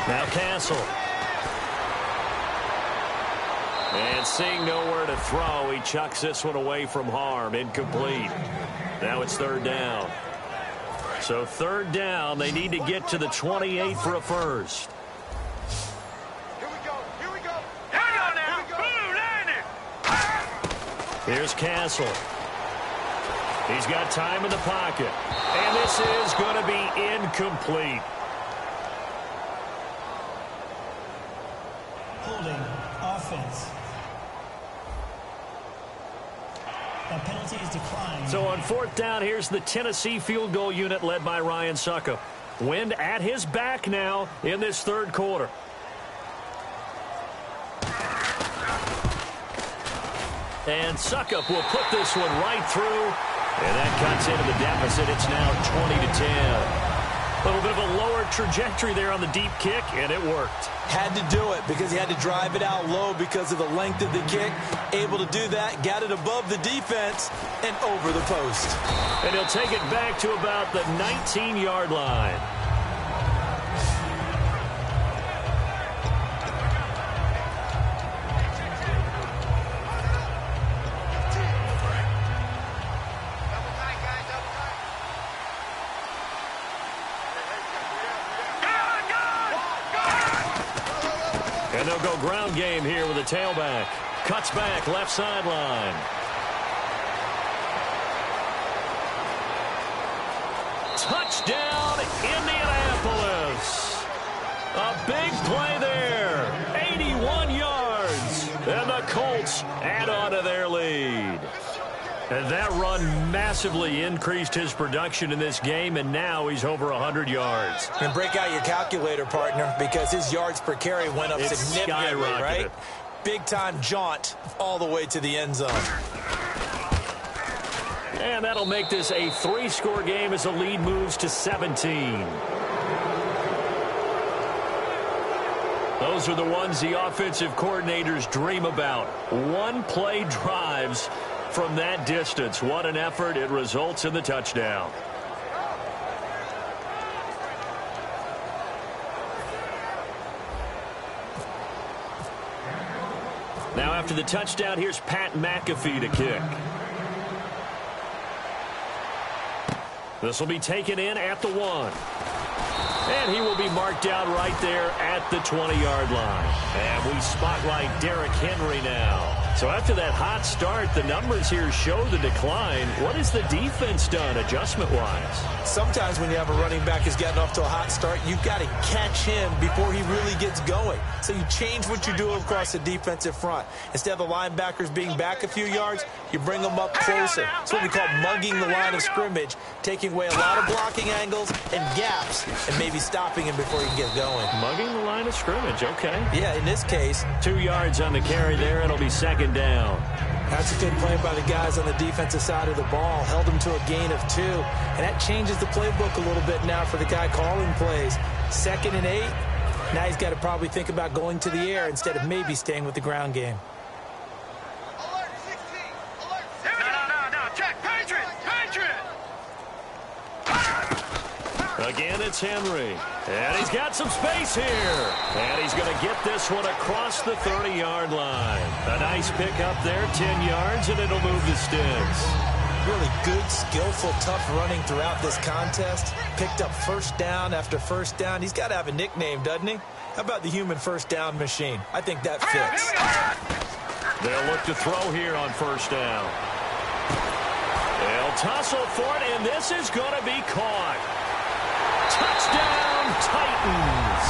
S2: Now Castle. And seeing nowhere to throw, he chucks this one away from harm. Incomplete. Now it's third down. So third down, they need to get to the 28 for a first.
S4: Here we go. Here we go. Here we go now. Blue line.
S2: Here's Castle. He's got time in the pocket. And this is going to be incomplete.
S5: Holding offense. That penalty is declined.
S2: So on fourth down, here's the Tennessee field goal unit led by Ryan Succop. Wind at his back now in this third quarter. And Succop will put this one right through. And that cuts into the deficit. It's now 20-10. A little bit of a lower trajectory there on the deep kick, and it worked.
S3: Had to do it because he had to drive it out low because of the length of the kick. Able to do that, got it above the defense and over the post.
S2: And he'll take it back to about the 19-yard line. And they'll go ground game here with a tailback. Cuts back, left sideline. Touchdown, Indianapolis. A big play there. 81 yards. And the Colts add on to their lead. And that run massively increased his production in this game, and now he's over 100 yards.
S3: And break out your calculator, partner, because his yards per carry went up significantly, right? Big-time jaunt all the way to the end zone.
S2: And that'll make this a 3-score game as the lead moves to 17. Those are the ones the offensive coordinators dream about. One-play drives from that distance. What an effort. It results in the touchdown. Now after the touchdown, here's Pat McAfee to kick. This will be taken in at the 1. And he will be marked out right there at the 20-yard line. And we spotlight Derrick Henry now. So after that hot start, the numbers here show the decline. What has the defense done adjustment-wise?
S3: Sometimes when you have a running back who's gotten off to a hot start, you've got to catch him before he really gets going. So you change what you do across the defensive front. Instead of the linebackers being back a few yards, you bring them up closer. It's what we call mugging the line of scrimmage, taking away a lot of blocking angles and gaps, and maybe stopping him before he can get going.
S2: Mugging the line of scrimmage, okay.
S3: Yeah, in this case.
S2: 2 yards on the carry there. It'll be second down.
S3: That's a good play by the guys on the defensive side of the ball. Held him to a gain of 2. And that changes the playbook a little bit now for the guy calling plays. 2nd and 8. Now he's got to probably think about going to the air instead of maybe staying with the ground game.
S4: Alert, 16. Alert. No. Check. Patriot.
S2: Again, it's Henry. And he's got some space here. And he's going to get this one across the 30-yard line. A nice pickup there, 10 yards, and it'll move the sticks.
S3: Really good, skillful, tough running throughout this contest. Picked up first down after first down. He's got to have a nickname, doesn't he? How about the human first down machine? I think that fits.
S2: They'll look to throw here on first down. They'll tussle for it, and this is going to be caught. Touchdown, Titans.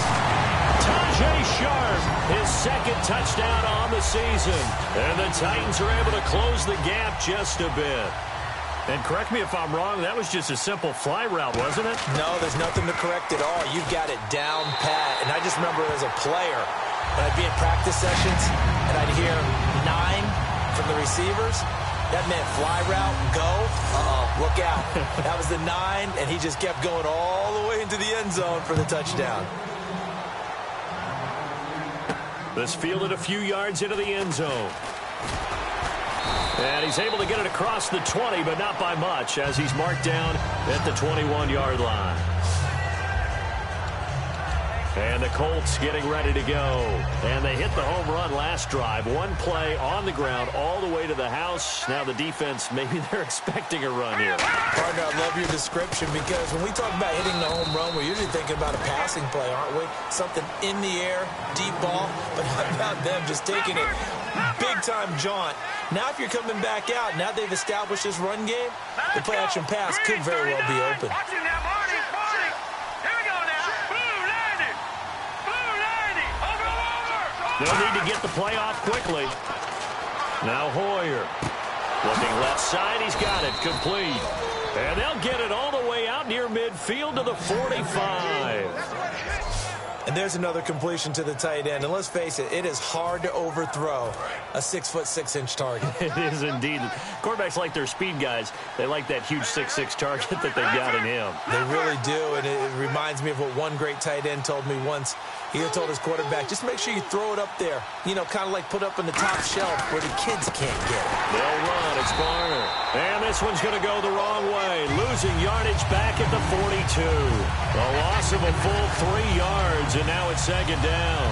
S2: Tajae Sharpe, his second touchdown on the season. And the Titans are able to close the gap just a bit. And correct me if I'm wrong, that was just a simple fly route, wasn't it?
S3: No, there's nothing to correct at all. You've got it down pat. And I just remember as a player, when I'd be in practice sessions and I'd hear 9 from the receivers, that meant fly route, go, look out. That was the 9, and he just kept going all the way into the end zone for the touchdown.
S2: This fielded a few yards into the end zone. And he's able to get it across the 20, but not by much, as he's marked down at the 21-yard line. And the Colts getting ready to go. And they hit the home run last drive. One play on the ground all the way to the house. Now the defense, maybe they're expecting a run here.
S3: Partner, I love your description, because when we talk about hitting the home run, we're usually thinking about a passing play, aren't we? Something in the air, deep ball. But how about them just taking it big-time jaunt? Now if you're coming back out, now they've established this run game, the play-action pass could very well be open.
S2: They'll need to get the play off quickly. Now Hoyer. Looking left side, he's got it. Complete. And they'll get it all the way out near midfield to the 45.
S3: And there's another completion to the tight end. And let's face it, it is hard to overthrow a 6'6" target.
S2: It is indeed. Quarterbacks like their speed guys. They like that huge 6'6" target that they've got in him.
S3: They really do, and it reminds me of what one great tight end told me once. He told his quarterback, just make sure you throw it up there. You know, kind of like put up on the top shelf where the kids can't get it.
S2: They'll run. It's Garner. And this one's going to go the wrong way. Losing yardage back at the 42. A loss of a full 3 yards, and now it's second down.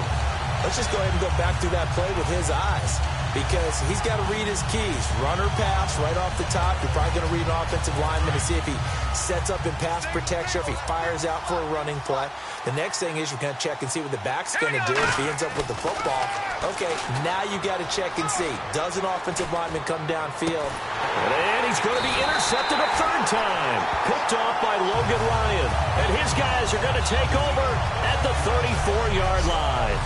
S3: Let's just go ahead and go back through that play with his eyes, because he's got to read his keys. Run or pass right off the top. You're probably going to read an offensive lineman to see if he sets up in pass protection, if he fires out for a running play. The next thing is you're going to check and see what the back's going to do. If he ends up with the football, okay, now you got to check and see. Does an offensive lineman come downfield?
S2: And he's going to be intercepted a third time. Picked off by Logan Ryan. And his guys are going to take over at the 34-yard line.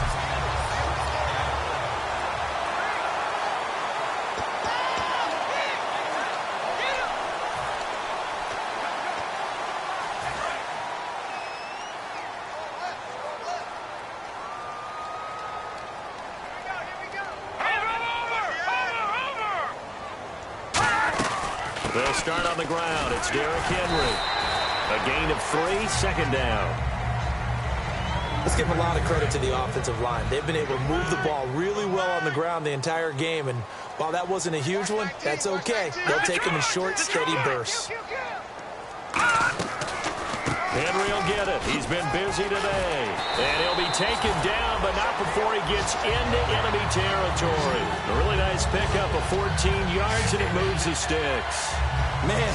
S2: They'll start on the ground. It's Derrick Henry. A gain of 3, second down.
S3: Let's give a lot of credit to the offensive line. They've been able to move the ball really well on the ground the entire game, and while that wasn't a huge one, that's okay. They'll take them in short, steady bursts.
S2: Henry will get it. He's been busy today. And he'll be taken down, but not before he gets into enemy territory. A really nice pickup of 14 yards, and it moves the sticks.
S3: Man,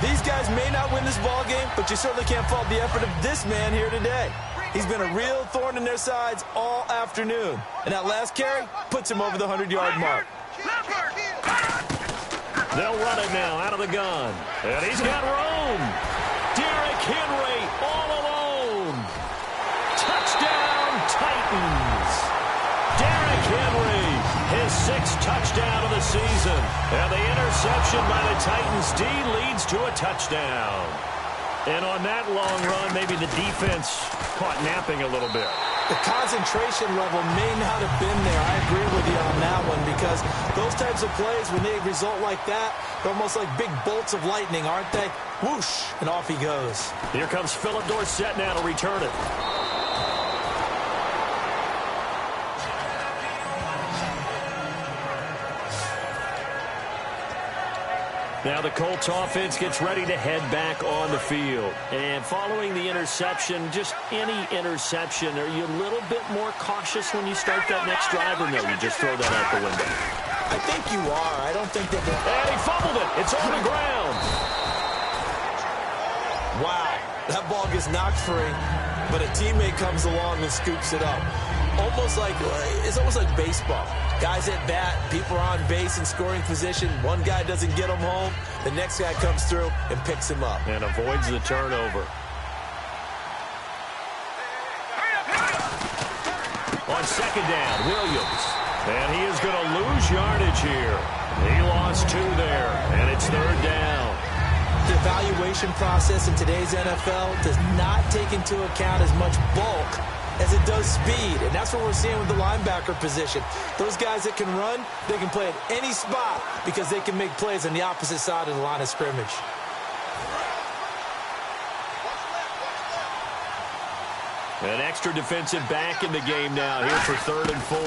S3: these guys may not win this ball game, but you certainly can't fault the effort of this man here today. He's been a real thorn in their sides all afternoon. And that last carry puts him over the 100-yard mark.
S2: They'll run it now out of the gun. And he's got room. Derrick Henry all alone. Touchdown, Titans. Derrick Henry, his 6th touchdown of the season. And the interception by the Titans D leads to a touchdown. And on that long run, maybe the defense caught napping a little bit.
S3: The concentration level may not have been there. I agree with you on that one, because those types of plays, when they result like that, they're almost like big bolts of lightning, aren't they? Whoosh, and off he goes.
S2: Here comes Philip Dorsett now to return it. Now the Colts offense gets ready to head back on the field. And following the interception, just any interception, are you a little bit more cautious when you start that next drive, or no, you just throw that out the window?
S3: I think you are. I don't think that...
S2: And he fumbled it. It's on the ground.
S3: Wow. That ball gets knocked free, but a teammate comes along and scoops it up. It's almost like baseball. Guys at bat, people are on base in scoring position. One guy doesn't get him home. The next guy comes through and picks him up.
S2: And avoids the turnover. On second down, Williams. And he is going to lose yardage here. He lost 2 there, and it's third down.
S3: the evaluation process in today's NFL does not take into account as much bulk as it does speed, and that's what we're seeing with the linebacker position. Those guys that can run, they can play at any spot because they can make plays on the opposite side of the line of scrimmage.
S2: An extra defensive back in the game now here for 3rd and 4.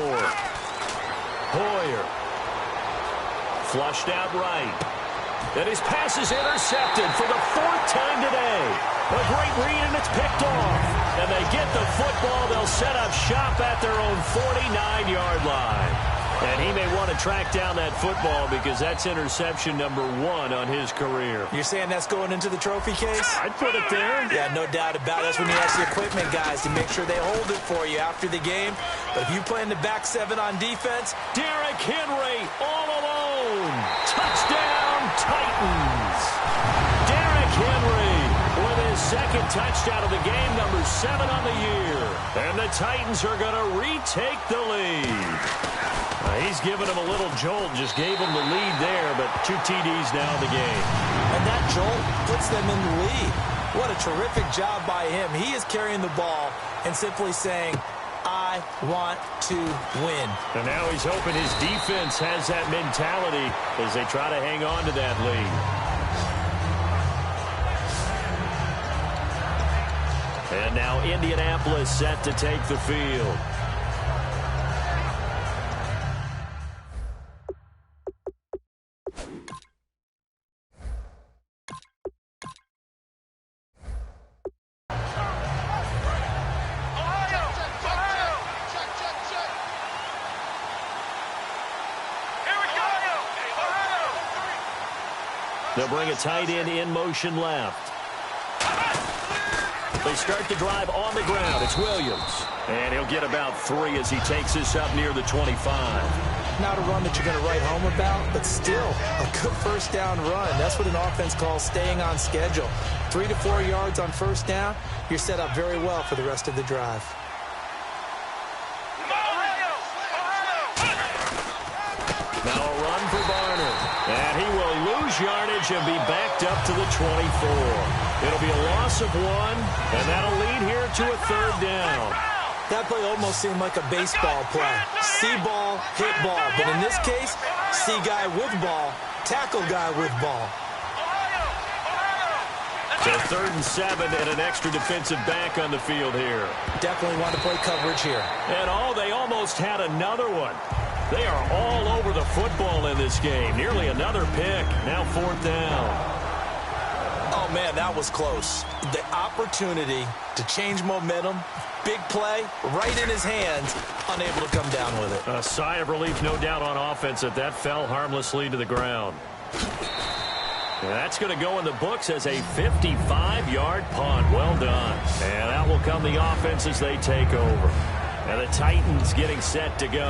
S2: Hoyer. Flushed out right. And his pass is intercepted for the 4th time today. A great read, and it's picked off. And they get the football. They'll set up shop at their own 49-yard line. And he may want to track down that football because that's interception number 1 on his career.
S3: You're saying that's going into the trophy case?
S2: I'd put it there.
S3: Yeah, no doubt about it. That's when you ask the equipment guys to make sure they hold it for you after the game. But if you play in the back 7 on defense,
S2: Derrick Henry all alone. Touchdown, Titans. Derrick Henry with his 2nd touchdown of the game, number 7 on the year. And the Titans are going to retake the lead. He's given him a little jolt, just gave him the lead there, but 2 TDs now in the game.
S3: And that jolt puts them in the lead. What a terrific job by him. He is carrying the ball and simply saying, I want to win.
S2: And now he's hoping his defense has that mentality as they try to hang on to that lead. And now Indianapolis set to take the field. They'll bring a tight end in motion left. They start the drive on the ground. It's Williams. And he'll get about 3 as he takes this up near the 25.
S3: Not a run that you're going to write home about, but still a good 1st down run. That's what an offense calls staying on schedule. 3 to 4 yards on 1st down, you're set up very well for the rest of the drive.
S2: Now a run for Barner. And he will lose yardage and be backed up to the 24. It'll be a loss of 1, and that'll lead here to a 3rd down.
S3: That play almost seemed like a baseball play. See ball, hit ball. But in this case, see guy with ball, tackle guy with ball.
S2: So 3rd and 7 and an extra defensive back on the field here.
S3: Definitely want to play coverage here.
S2: And they almost had another one. They are all over the football in this game. Nearly another pick. Now 4th down.
S3: Oh, man, that was close. The opportunity to change momentum, big play, right in his hands, unable to come down with it.
S2: A sigh of relief, no doubt, on offense that fell harmlessly to the ground. And that's going to go in the books as a 55-yard punt. Well done. And out will come the offense as they take over. And the Titans getting set to go.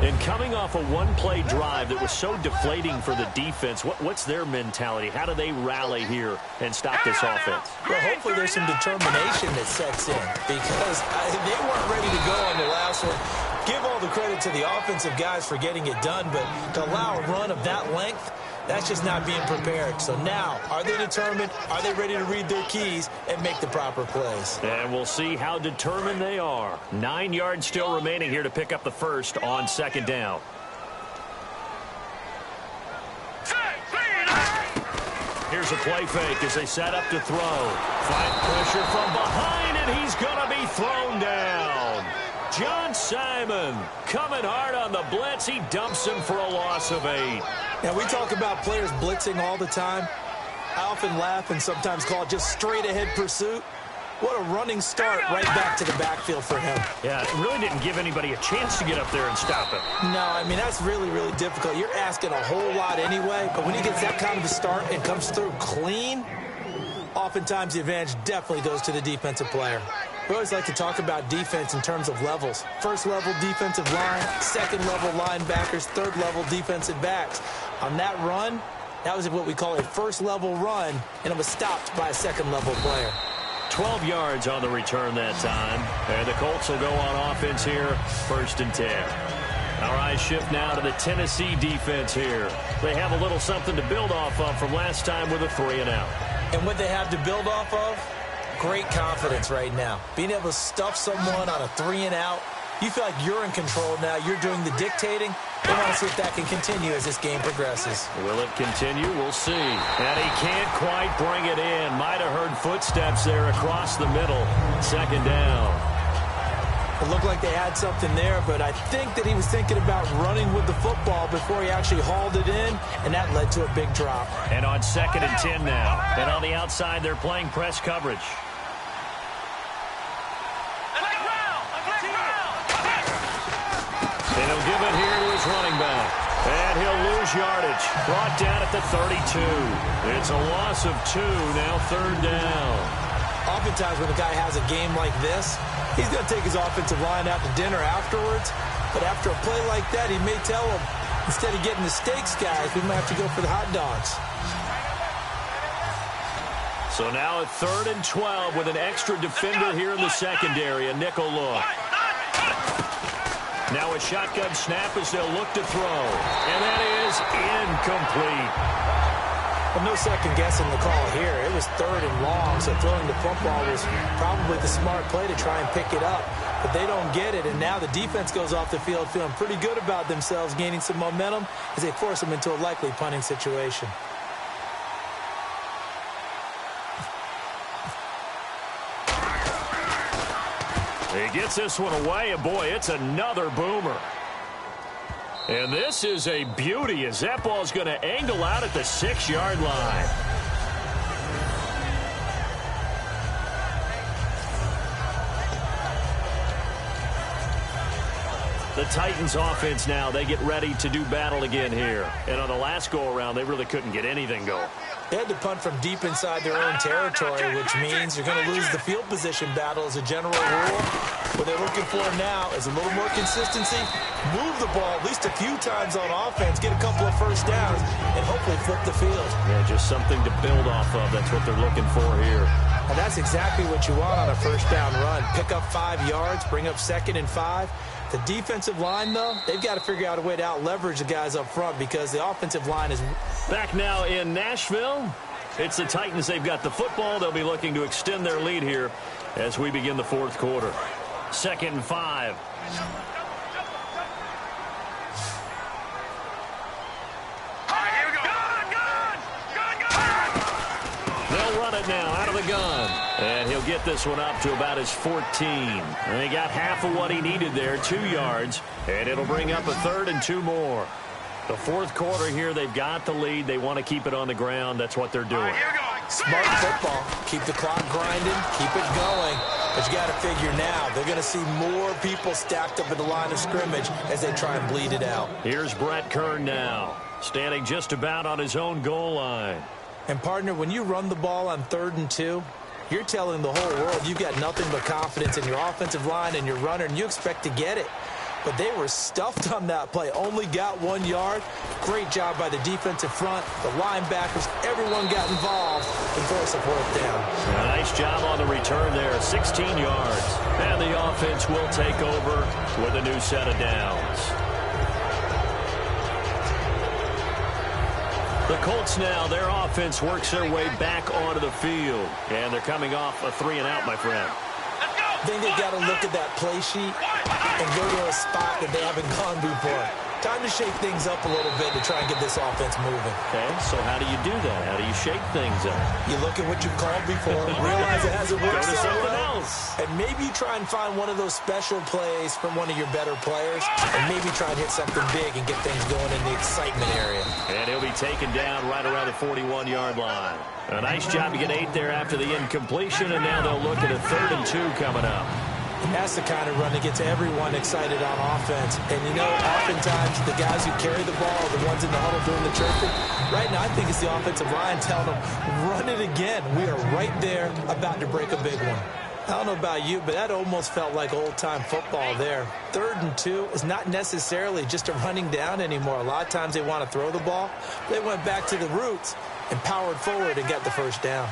S2: And coming off a 1-play drive that was so deflating for the defense, what's their mentality? How do they rally here and stop this offense?
S3: Well, hopefully there's some determination that sets in because they weren't ready to go on the last one. Give all the credit to the offensive guys for getting it done, but to allow a run of that length, that's just not being prepared. So now, are they determined? Are they ready to read their keys and make the proper plays?
S2: And we'll see how determined they are. 9 yards still remaining here to pick up the 1st on 2nd down. Here's a play fake as they set up to throw. Fight pressure from behind, and he's going to be thrown down. John Simon coming hard on the blitz. He dumps him for a loss of 8.
S3: Now, we talk about players blitzing all the time. I often laugh and sometimes call it just straight-ahead pursuit. What a running start right back to the backfield for him.
S2: Yeah, it really didn't give anybody a chance to get up there and stop it.
S3: No, I mean, that's really, really difficult. You're asking a whole lot anyway, but when he gets that kind of a start and comes through clean, oftentimes the advantage definitely goes to the defensive player. We always like to talk about defense in terms of levels. 1st level defensive line, 2nd level linebackers, 3rd level defensive backs. On that run, that was what we call a 1st level run, and it was stopped by a 2nd level player.
S2: 12 yards on the return that time. And the Colts will go on offense here, 1st and 10. All right, shift now to the Tennessee defense here. They have a little something to build off of from last time with a 3-and-out.
S3: And what they have to build off of? Great confidence right now. Being able to stuff someone on a 3-and-out. You feel like you're in control now. You're doing the dictating. They want to see if that can continue as this game progresses.
S2: Will it continue? We'll see. And he can't quite bring it in. Might have heard footsteps there across the middle. 2nd down.
S3: It looked like they had something there, but I think that he was thinking about running with the football before he actually hauled it in, and that led to a big drop.
S2: And on 2nd and 10 now. And on the outside, they're playing press coverage. And he'll give it here to his running back. And he'll lose yardage. Brought down at the 32. It's a loss of 2, now 3rd down.
S3: Oftentimes when a guy has a game like this, he's going to take his offensive line out to dinner afterwards. But after a play like that, he may tell them, instead of getting the steaks, guys, we might have to go for the hot dogs.
S2: So now at 3rd and 12 with an extra defender here in the secondary, a nickel look. Now a shotgun snap as they'll look to throw. And that is incomplete.
S3: Well, no second guessing the call here. It was 3rd and long, so throwing the football was probably the smart play to try and pick it up. But they don't get it, and now the defense goes off the field feeling pretty good about themselves, gaining some momentum as they force them into a likely punting situation.
S2: He gets this one away, and boy, it's another boomer. And this is a beauty as that ball's going to angle out at the 6-yard line. The Titans offense now, they get ready to do battle again here. And on the last go-around, they really couldn't get anything going.
S3: They had to punt from deep inside their own territory, which means you're going to lose the field position battle as a general rule. What they're looking for now is a little more consistency, move the ball at least a few times on offense, get a couple of first downs, and hopefully flip the field.
S2: Yeah, just something to build off of. That's what they're looking for here.
S3: And that's exactly what you want on a first down run. Pick up 5 yards, bring up 2nd and 5. The defensive line, though, they've got to figure out a way to out-leverage the guys up front because the offensive line is...
S2: Back now in Nashville, it's the Titans. They've got the football. They'll be looking to extend their lead here as we begin the 4th quarter. 2nd and 5. They'll run it now out of the gun. And he'll get this one up to about his 14. And he got half of what he needed there, 2 yards. And it'll bring up a 3rd and 2 more. The 4th quarter here, they've got the lead. They want to keep it on the ground. That's what they're doing.
S3: Smart football. Keep the clock grinding. Keep it going. But you got to figure now, they're going to see more people stacked up at the line of scrimmage as they try and bleed it out.
S2: Here's Brett Kern now, standing just about on his own goal line.
S3: And, partner, when you run the ball on 3rd and 2, you're telling the whole world you've got nothing but confidence in your offensive line and your runner, and you expect to get it. But they were stuffed on that play. Only got 1 yard. Great job by the defensive front. The linebackers, everyone got involved and forced a 4th down.
S2: A nice job on the return there, 16 yards. And the offense will take over with a new set of downs. The Colts now, their offense works their way back onto the field. And they're coming off a 3-and-out, my friend.
S3: I think they've got to look at that play sheet and go to a spot that they haven't gone before. Time to shake things up a little bit to try and get this offense moving.
S2: Okay, so how do you do that? How do you shake things up?
S3: You look at what you've called before, realize it hasn't worked
S2: Go to
S3: so
S2: something
S3: well,
S2: else.
S3: and maybe try and find one of those special plays from one of your better players, and maybe try and hit something big and get things going in the excitement area.
S2: And he'll be taken down right around the 41-yard line. A nice job to get 8 there after the incompletion, and now they'll look at a 3rd and 2 coming up.
S3: And that's the kind of run that gets everyone excited on offense. And, you know, oftentimes the guys who carry the ball are the ones in the huddle doing the chirping. Right now, I think it's the offensive line telling them, run it again. We are right there about to break a big one. I don't know about you, but that almost felt like old-time football there. 3rd and 2 is not necessarily just a running down anymore. A lot of times they want to throw the ball. They went back to the roots and powered forward and got the 1st down.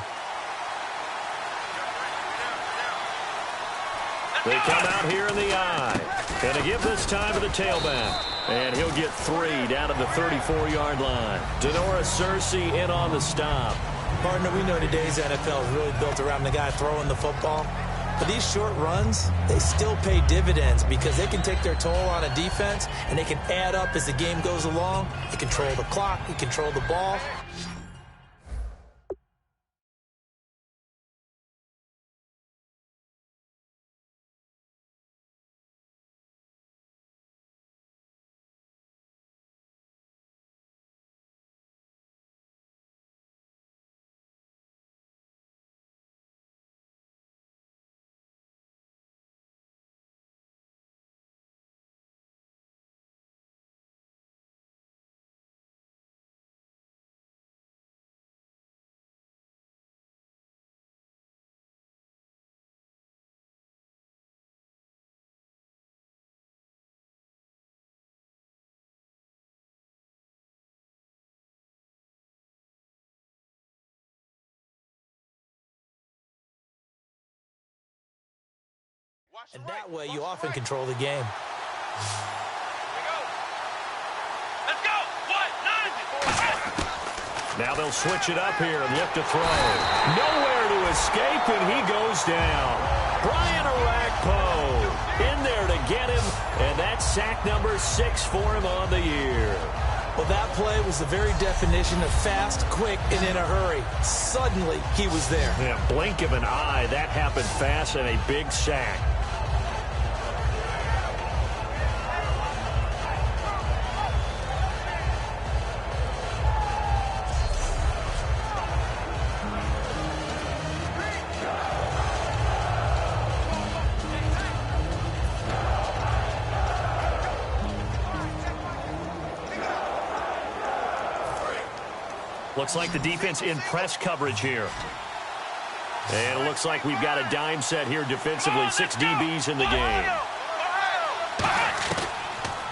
S2: They come out here in the I. Going to give this time to the tailback. And he'll get 3 down at the 34-yard line. Denoris Searcy in on the stop.
S3: Partner, we know today's NFL is really built around the guy throwing the football. But these short runs, they still pay dividends because they can take their toll on a defense and they can add up as the game goes along. They control the clock, they control the ball. And that way you often control the game.
S4: Let's go. 1, 9.
S2: Now they'll switch it up here and look to throw. Nowhere to escape, and he goes down. Brian Orakpo in there to get him, and that's sack number 6 for him on the year.
S3: Well, that play was the very definition of fast, quick, and in a hurry. Suddenly, he was there.
S2: Yeah, blink of an eye, that happened fast, and a big sack. Looks like the defense in press coverage here. And it looks like we've got a dime set here defensively. 6 DBs in the game.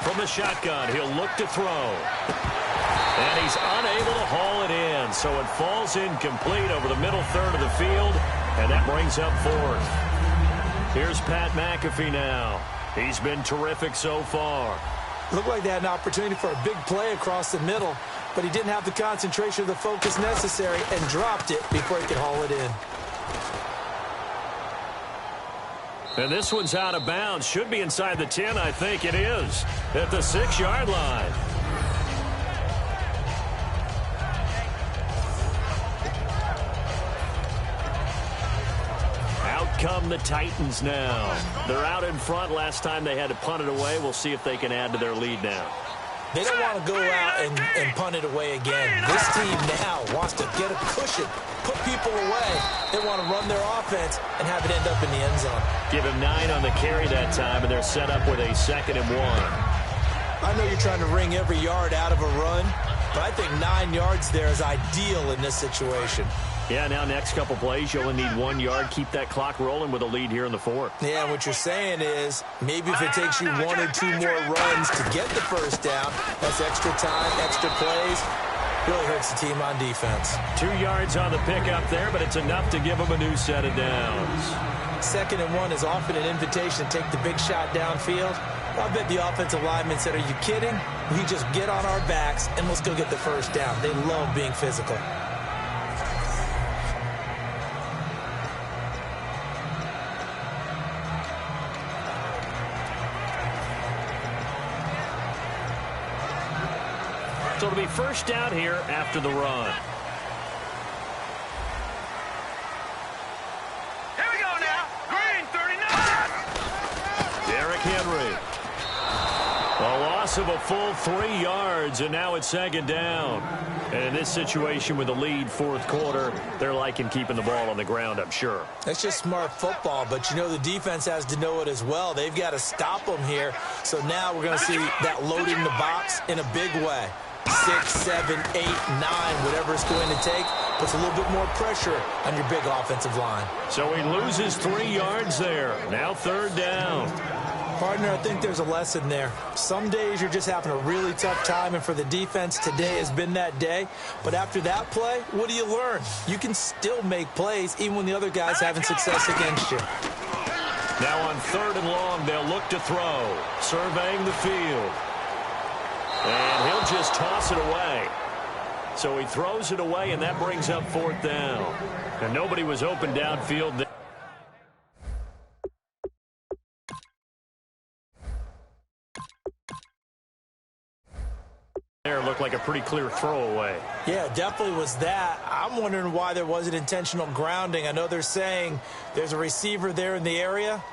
S2: From the shotgun, he'll look to throw. And he's unable to haul it in. So it falls incomplete over the middle third of the field. And that brings up 4th. Here's Pat McAfee now. He's been terrific so far.
S3: Looked like they had an opportunity for a big play across the middle, but he didn't have the concentration or the focus necessary and dropped it before he could haul it in.
S2: And this one's out of bounds. Should be inside the 10, I think it is. At the 6-yard line. Out come the Titans now. They're out in front. Last time they had to punt it away. We'll see if they can add to their lead now.
S3: They don't want to go out and punt it away again. This team now wants to get a cushion, put people away. They want to run their offense and have it end up in the end zone.
S2: Give him 9 on the carry that time, and they're set up with a 2nd and 1.
S3: I know you're trying to wring every yard out of a run, but I think 9 yards there is ideal in this situation.
S2: Yeah, now next couple plays, you only need 1 yard. Keep that clock rolling with a lead here in the 4th.
S3: Yeah, what you're saying is maybe if it takes you 1 or 2 more runs to get the first down, that's extra time, extra plays. Really hurts the team on defense.
S2: 2 yards on the pickup there, but it's enough to give them a new set of downs.
S3: 2nd and 1 is often an invitation to take the big shot downfield. I bet the offensive lineman said, are you kidding? We just get on our backs and let's go get the first down. They love being physical.
S2: So it'll be first down here after the run.
S4: Here we go now. Green 39.
S2: Derrick Henry. A loss of a full 3 yards, and now it's 2nd down. And in this situation with the lead 4th quarter, they're liking keeping the ball on the ground, I'm sure.
S3: That's just smart football, but you know the defense has to know it as well. They've got to stop them here. So now we're going to see that loading the box in a big way. 6, 7, 8, 9, whatever it's going to take, puts a little bit more pressure on your big offensive line.
S2: So he loses 3 yards there. Now 3rd down.
S3: Partner, I think there's a lesson there. Some days you're just having a really tough time, and for the defense, today has been that day. But after that play, what do you learn? You can still make plays even when the other guy's having success against you.
S2: Now on 3rd and long, they'll look to throw. Surveying the field. And he'll just toss it away. So he throws it away, and that brings up 4th down. And nobody was open downfield there. Looked like a pretty clear throwaway.
S3: Yeah, definitely was that. I'm wondering why there wasn't intentional grounding. I know they're saying there's a receiver there in the area.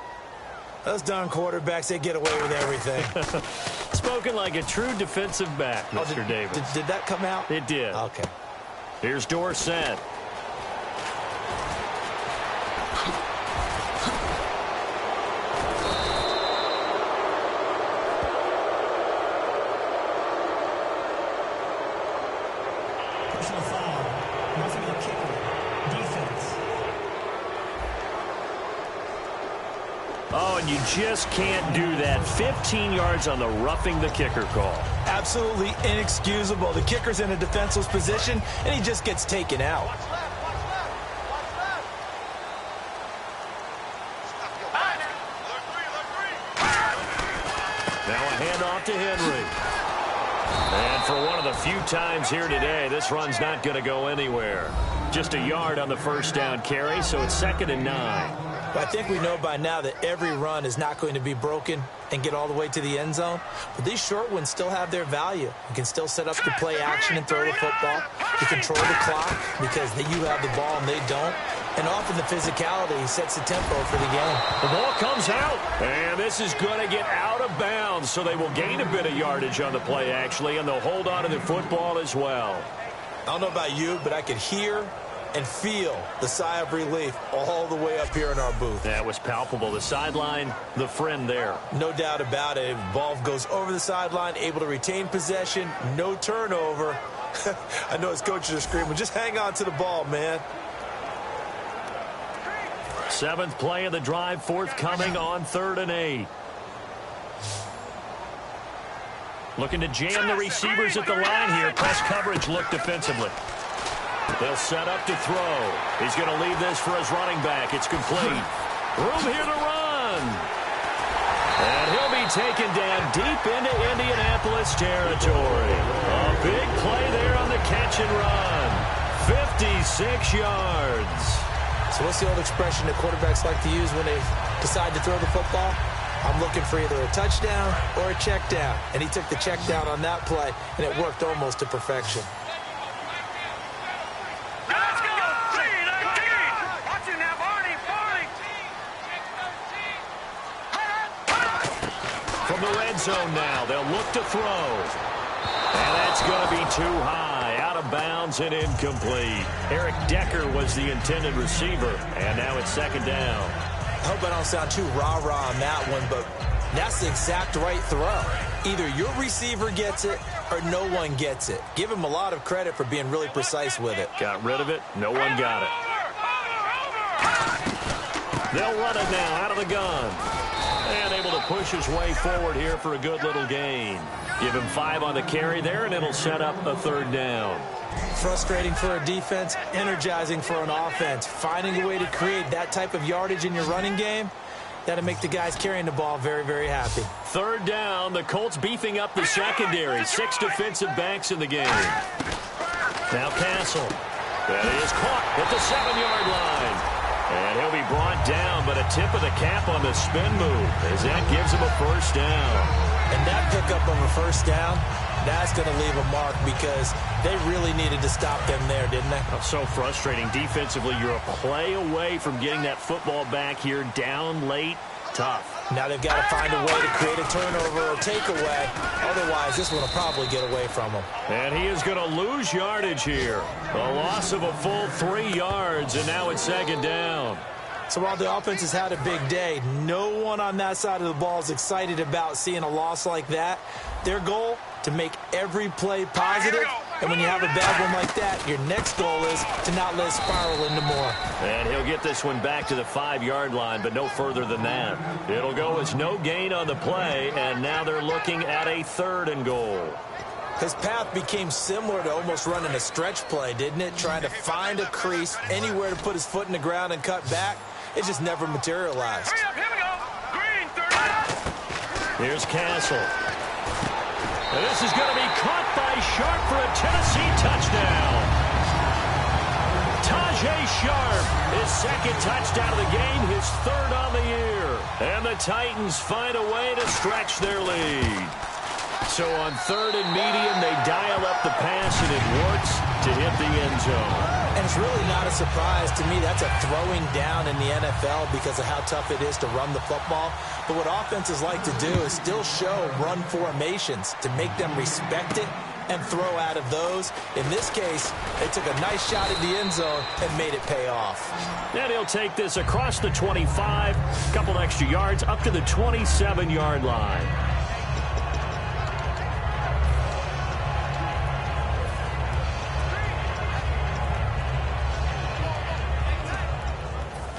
S3: Those darn quarterbacks, they get away with everything.
S2: Spoken like a true defensive back, Mr. Davis.
S3: Did that come out?
S2: It did.
S3: Okay.
S2: Here's Dorsett.
S5: Personal foul. Roughing the kicker. Defense.
S2: Oh, and you just can't do that. 15 yards on the roughing the kicker call.
S3: Absolutely inexcusable. The kicker's in a defenseless position, and he just gets taken out.
S4: Watch left, watch left, watch left.
S2: Now a handoff to Henry. And for one of the few times here today, this run's not going to go anywhere. Just a yard on the 1st down carry, so it's 2nd and 9.
S3: But I think we know by now that every run is not going to be broken and get all the way to the end zone. But these short ones still have their value. You can still set up the play action and throw the football. You control the clock because you have the ball and they don't. And often the physicality sets the tempo for the game.
S2: The ball comes out, and this is going to get out of bounds, so they will gain a bit of yardage on the play, actually, and they'll hold on to the football as well.
S3: I don't know about you, but I could hear and feel the sigh of relief all the way up here in our booth.
S2: That was palpable. The sideline, the friend there.
S3: No doubt about it. Ball goes over the sideline, able to retain possession, no turnover. I know his coaches are screaming, just hang on to the ball, man.
S2: 7th play of the drive, forthcoming on 3rd and 8. Looking to jam the receivers at the line here. Press coverage look defensively. They'll set up to throw. He's going to leave this for his running back. It's complete. Room here to run. And he'll be taken down deep into Indianapolis territory. A big play there on the catch and run. 56 yards.
S3: So what's the old expression that quarterbacks like to use when they decide to throw the football? I'm looking for either a touchdown or a check down. And he took the check down on that play, and it worked almost to perfection.
S4: Let's go! 3-19! Watch it now, Barney!
S2: From the red zone now, they'll look to throw. And that's going to be too high, out of bounds and incomplete. Eric Decker was the intended receiver, and now it's 2nd down.
S3: I hope I don't sound too rah-rah on that one, but that's the exact right throw. Either your receiver gets it or no one gets it. Give him a lot of credit for being really precise with it.
S2: Got rid of it. No one got it. They'll run it now out of the gun. And able to push his way forward here for a good little gain. Give him 5 on the carry there, and it'll set up a 3rd down.
S3: Frustrating for a defense, energizing for an offense. Finding a way to create that type of yardage in your running game, that'll make the guys carrying the ball very, very happy.
S2: 3rd down, the Colts beefing up the secondary. 6 defensive backs in the game. Now Castle. That is caught at the 7-yard line. And he'll be brought down, but a tip of the cap on the spin move as that gives him a 1st down.
S3: And that pickup of a 1st down, that's going to leave a mark because they really needed to stop them there, didn't they?
S2: Oh, so frustrating. Defensively, you're a play away from getting that football back here down late. Tough.
S3: Now they've got to find a way to create a turnover or takeaway. Otherwise, this one will probably get away from them.
S2: And he is going to lose yardage here. A loss of a full 3 yards, and now it's 2nd down.
S3: So while the offense has had a big day, no one on that side of the ball is excited about seeing a loss like that. Their goal, to make every play positive. And when you have a bad one like that, your next goal is to not let it spiral into more.
S2: And he'll get this one back to the 5-yard line, but no further than that. It'll go as no gain on the play, and now they're looking at a 3rd and goal.
S3: His path became similar to almost running a stretch play, didn't it? Trying to find a crease, anywhere to put his foot in the ground and cut back. It just never materialized.
S2: Here's Castle. And this is going to be caught by Sharp for a Tennessee touchdown. Tajae Sharp, his second touchdown of the game, his third on the year. And the Titans find a way to stretch their lead. So on third and medium, they dial up the pass, and it works to hit the end zone.
S3: And it's really not a surprise to me. That's a throwing down in the NFL because of how tough it is to run the football. But what offenses like to do is still show run formations to make them respect it and throw out of those. In this case, they took a nice shot at the end zone and made it pay off.
S2: And he'll take this across the 25, a couple extra yards, up to the 27-yard line.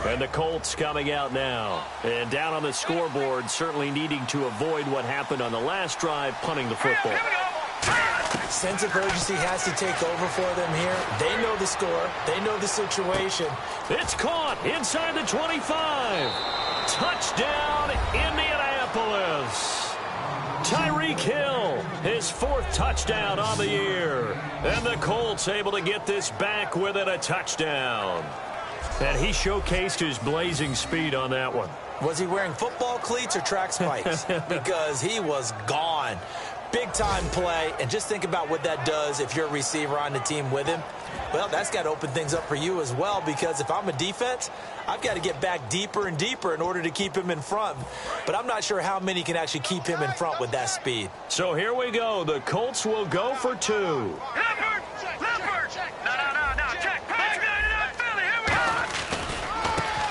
S2: And the Colts coming out now. And down on the scoreboard, certainly needing to avoid what happened on the last drive, punting the football.
S3: Sense of urgency has to take over for them here. They know the score. They know the situation.
S2: It's caught inside the 25. Touchdown, Indianapolis. Tyreek Hill, his fourth touchdown on the year. And the Colts able to get this back within a touchdown. And he showcased his blazing speed on that one.
S3: Was he wearing football cleats or track spikes? Because he was gone. Big-time play, and just think about what that does if you're a receiver on the team with him. Well, that's got to open things up for you as well, because if I'm a defense, I've got to get back deeper and deeper in order to keep him in front. But I'm not sure how many can actually keep him in front with that speed.
S2: So here we go. The Colts will go for two.
S4: Leopard! No, check. Patch me out, Philly. Here we go.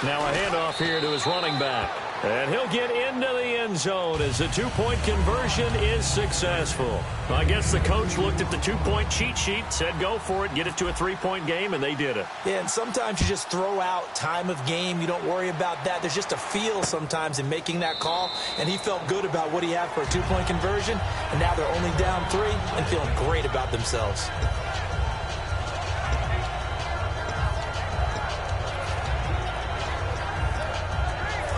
S2: Now a handoff here to his running back. And he'll get into the end zone as the two-point conversion is successful. I guess the coach looked at the two-point cheat sheet, said go for it, get it to a three-point game, and they did it.
S3: Yeah, and sometimes you just throw out time of game. You don't worry about that. There's just a feel sometimes in making that call, and he felt good about what he had for a two-point conversion, and now they're only down 3 and feeling great about themselves.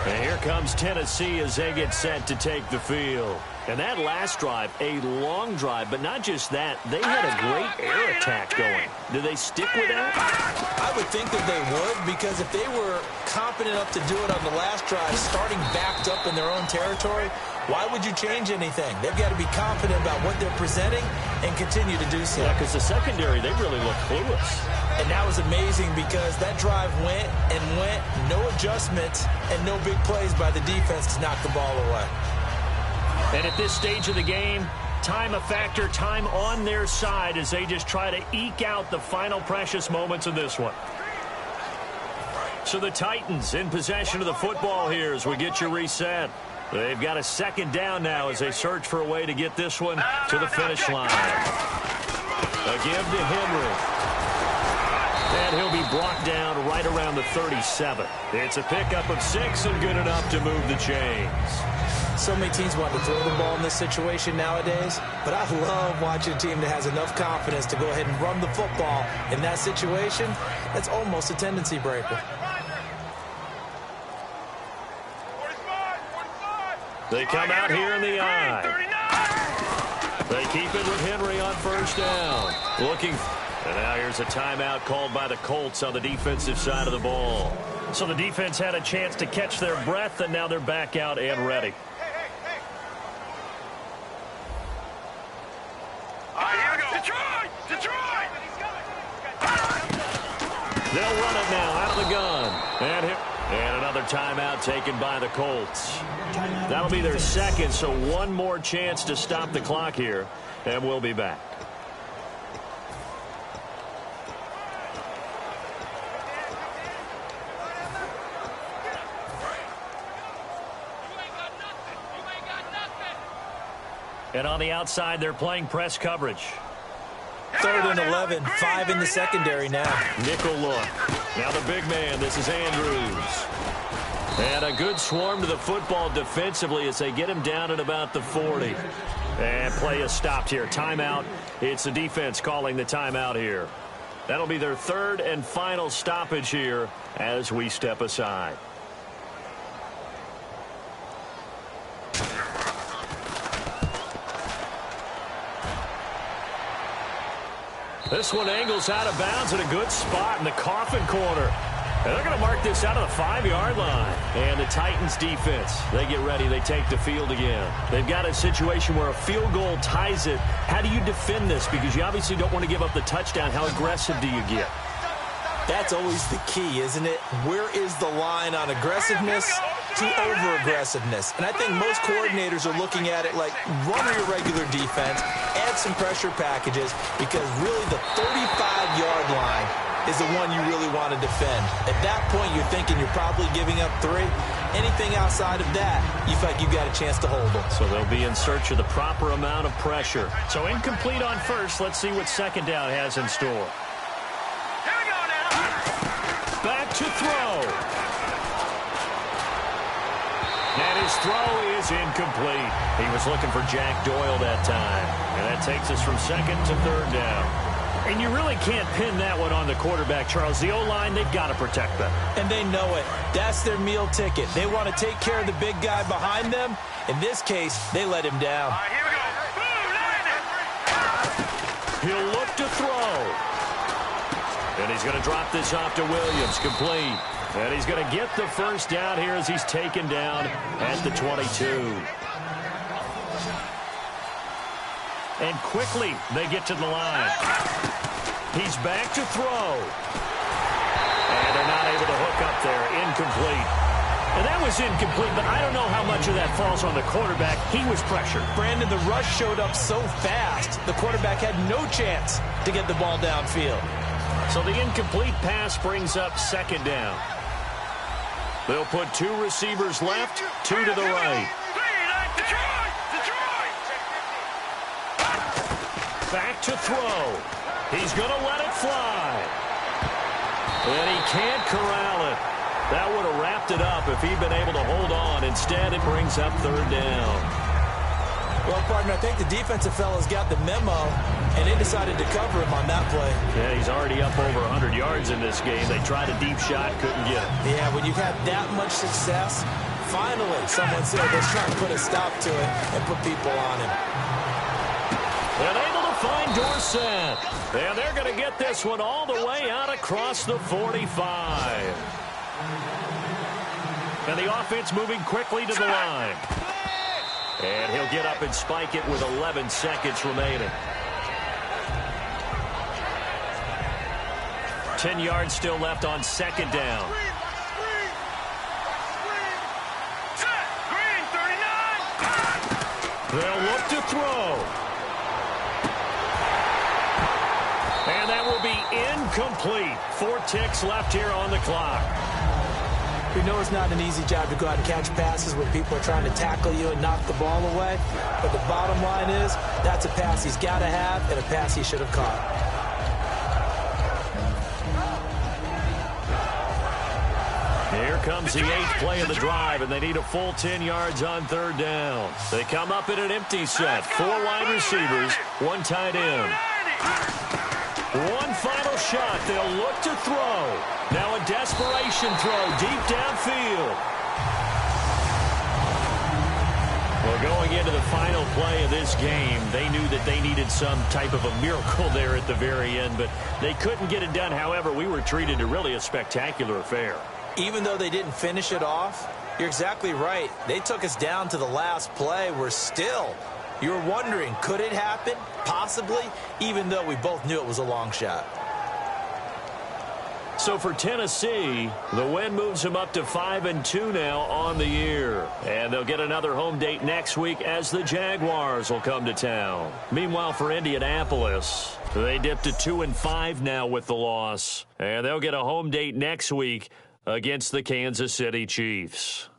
S2: And here comes Tennessee as they get set to take the field. And that last drive, a long drive, but not just that. They had a great air attack going. Do they stick with that?
S3: I would think that they would, because if they were confident enough to do it on the last drive, starting backed up in their own territory, why would you change anything? They've got to be confident about what they're presenting and continue to do so.
S2: Yeah, because the secondary, they really look clueless.
S3: And that was amazing because that drive went and went, no adjustments, and no big plays by the defense to knock the ball away.
S2: And at this stage of the game, time a factor, time on their side as they just try to eke out the final precious moments of this one. So the Titans in possession of the football here as we get you reset. They've got a second down now as they search for a way to get this one to the finish line. A give to Henry. And he'll be brought down right around the 37. It's a pickup of 6 and good enough to move the chains.
S3: So many teams want to throw the ball in this situation nowadays, but I love watching a team that has enough confidence to go ahead and run the football in that situation. That's almost a tendency breaker.
S4: 45.
S2: They come out here in the eye. They keep it with Henry on first down. And now here's a timeout called by the Colts on the defensive side of the ball. So the defense had a chance to catch their breath, and now they're back out and ready.
S4: Here we go. Detroit!
S2: They'll run it now out of the gun. And another timeout taken by the Colts. That'll be their second, so one more chance to stop the clock here, and we'll be back. And on the outside, they're playing press coverage.
S3: 3rd and 11, 5 in the secondary now.
S2: Nickel look. Now the big man, this is Andrews. And a good swarm to the football defensively as they get him down at about the 40. And play is stopped here. Timeout. It's the defense calling the timeout here. That'll be their third and final stoppage here as we step aside. This one angles out of bounds at a good spot in the coffin corner. And they're going to mark this out of the 5-yard line. And the Titans defense, they get ready. They take the field again. They've got a situation where a field goal ties it. How do you defend this? Because you obviously don't want to give up the touchdown. How aggressive do you get?
S3: That's always the key, isn't it? Where is the line on aggressiveness to over-aggressiveness? And I think most coordinators are looking at it like run your regular defense, add some pressure packages, because really the 35-yard line is the one you really want to defend. At that point, you're thinking you're probably giving up 3. Anything outside of that, you feel like you've got a chance to hold them.
S2: So they'll be in search of the proper amount of pressure. So incomplete on first. Let's see what second down has in store. Back to throw. And his throw is incomplete. He was looking for Jack Doyle that time. And that takes us from second to third down. And you really can't pin that one on the quarterback, Charles. The O-line, they've got to protect them.
S3: And they know it. That's their meal ticket. They want to take care of the big guy behind them. In this case, they let him down.
S4: All right, here we go. Boom,
S2: He'll look to throw. And he's going to drop this off to Williams, complete. And he's going to get the first down here as he's taken down at the 22. And quickly, they get to the line. He's back to throw. And they're not able to hook up there. Incomplete. And that was incomplete, but I don't know how much of that falls on the quarterback. He was pressured.
S3: Brandon, the rush showed up so fast, the quarterback had no chance to get the ball downfield.
S2: So the incomplete pass brings up second down. They'll put 2 receivers left, 2 to the right. Back to throw. He's going to let it fly. And he can't corral it. That would have wrapped it up if he'd been able to hold on. Instead, it brings up third down.
S3: Well, partner, I think the defensive fellas got the memo, and they decided to cover him on that play.
S2: Yeah, he's already up over 100 yards in this game. They tried a deep shot, couldn't get it.
S3: Yeah, when you've had that much success, finally someone said, let's try to put a stop to it and put people on him.
S2: And able to find Dorsett. And they're going to get this one all the way out across the 45. And the offense moving quickly to the line. And he'll get up and spike it with 11 seconds remaining. 10 yards still left on second down. They'll look to throw. And that will be incomplete. 4 ticks left here on the clock.
S3: We know it's not an easy job to go out and catch passes when people are trying to tackle you and knock the ball away. But the bottom line is, that's a pass he's got to have and a pass he should have caught.
S2: Here comes the 8th play of the drive, and they need a full 10 yards on third down. They come up in an empty set. 4 wide receivers, 1 tight end. 1 final shot. They'll look to throw. Now a desperation throw deep downfield. Well, going into the final play of this game, they knew that they needed some type of a miracle there at the very end, but they couldn't get it done. However, we were treated to really a spectacular affair.
S3: Even though they didn't finish it off, you're exactly right. They took us down to the last play. We're still, you're wondering, could it happen? Possibly, even though we both knew it was a long shot.
S2: So for Tennessee, the win moves them up to 5-2 now on the year. And they'll get another home date next week as the Jaguars will come to town. Meanwhile, for Indianapolis, they dipped to 2-5 now with the loss. And they'll get a home date next week against the Kansas City Chiefs.